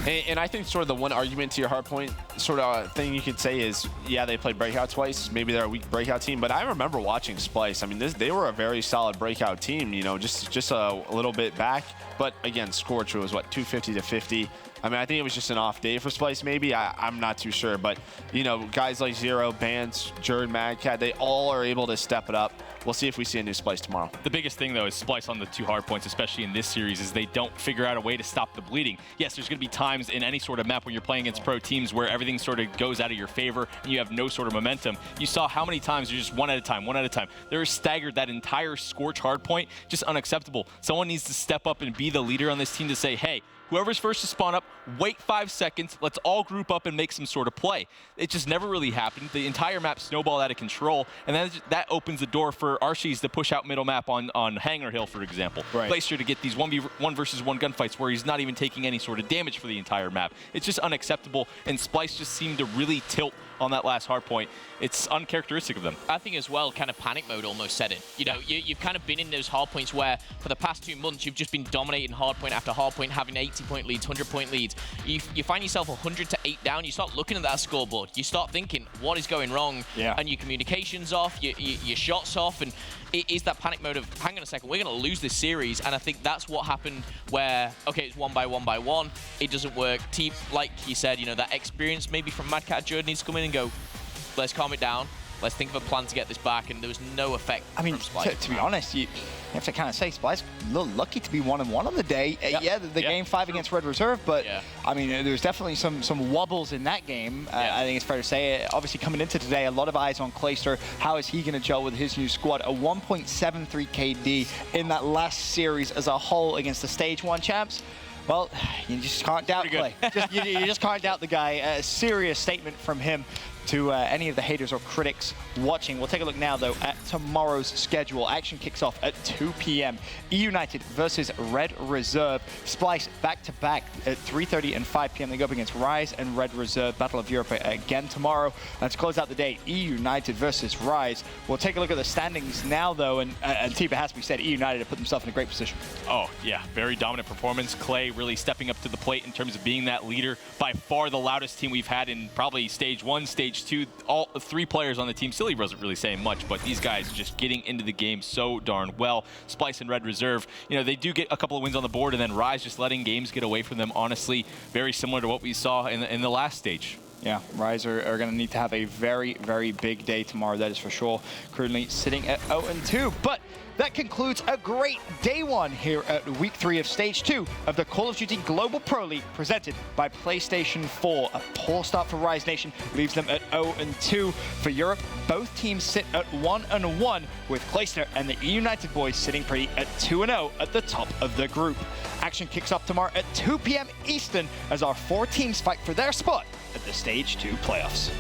And I think sort of the one argument to your hard point sort of thing you could say is, yeah, they played Breakout twice. Maybe they're a weak Breakout team, but I remember watching Splyce. I mean, they were a very solid Breakout team, you know, just a little bit back. But again, Scorch was, what, 250 to 50. I mean, I think it was just an off day for Splyce, maybe. I'm not too sure. But, you know, guys like Zero, Bance, Jerd, Madcat, they all are able to step it up. We'll see if we see a new Splyce tomorrow. The biggest thing, though, is Splyce on the 2 hard points, especially in this series, is they don't figure out a way to stop the bleeding. Yes, there's going to be times in any sort of map when you're playing against pro teams where everything sort of goes out of your favor and you have no sort of momentum. You saw how many times you're just one at a time. They were staggered. That entire Scorch hard point, just unacceptable. Someone needs to step up and be the leader on this team to say, hey, whoever's first to spawn up, wait 5 seconds, let's all group up and make some sort of play. It just never really happened. The entire map snowballed out of control, and then that opens the door for Arshis to push out middle map on Hangar Hill, for example. Right. Glacier to get these 1v1 versus 1 gunfights where he's not even taking any sort of damage for the entire map. It's just unacceptable, and Splyce just seemed to really tilt on that last hard point. It's uncharacteristic of them. I think as well, kind of panic mode almost set in. You know, you've kind of been in those hard points where for the past 2 months, you've just been dominating hard point after hard point, having 80-point leads, 100-point leads. You find yourself 100 to 8 down, you start looking at that scoreboard. You start thinking, what is going wrong? Yeah. And your communication's off, your shot's off, and it is that panic mode of, hang on a second, we're going to lose this series. And I think that's what happened where, okay, it's 1 by 1 by 1. It doesn't work. Team, like you said, you know, that experience maybe from Madcat Jordan needs to come in and go, let's calm it down. Let's think of a plan to get this back, and there was no effect. I mean, from Splyce. to be honest, you have to kind of say Splyce a little lucky to be 1-1 on the day. Yeah, the game 5 against Red Reserve, but I mean, there's definitely some wobbles in that game. I think it's fair to say. Obviously, coming into today, a lot of eyes on Clayster. How is he going to gel with his new squad? A 1.73 KD in that last series as a whole against the Stage 1 champs. Well, you just can't doubt Clay. You just can't doubt the guy. A serious statement from him to any of the haters or critics watching. We'll take a look now, though, at tomorrow's schedule. Action kicks off at 2 p.m. eUnited versus Red Reserve. Splyce back-to-back at 3:30 and 5 p.m. They go up against Rise and Red Reserve. Battle of Europe again tomorrow. Let's close out the day. eUnited versus Rise. We'll take a look at the standings now, though, and Tiba has to be said, eUnited have put themselves in a great position. Oh, yeah. Very dominant performance. Clay really stepping up to the plate in terms of being that leader. By far the loudest team we've had in probably Stage 1, Stage 2. All 3 players on the team. Silly wasn't really saying much, but these guys just getting into the game so darn well. Splyce and Red Reserve, you know, they do get a couple of wins on the board, and then Rise just letting games get away from them, honestly. Very similar to what we saw in the last stage. Yeah, Rise are going to need to have a very, very big day tomorrow, that is for sure. Currently sitting at 0-2, but that concludes a great day 1 here at week 3 of stage 2 of the Call of Duty Global Pro League presented by PlayStation 4. A poor start for Rise Nation leaves them at 0-2. For Europe, both teams sit at 1-1, with Clayster and the eUnited boys sitting pretty at 2-0 at the top of the group. Action kicks off tomorrow at 2 p.m. Eastern as our 4 teams fight for their spot at the Stage 2 playoffs.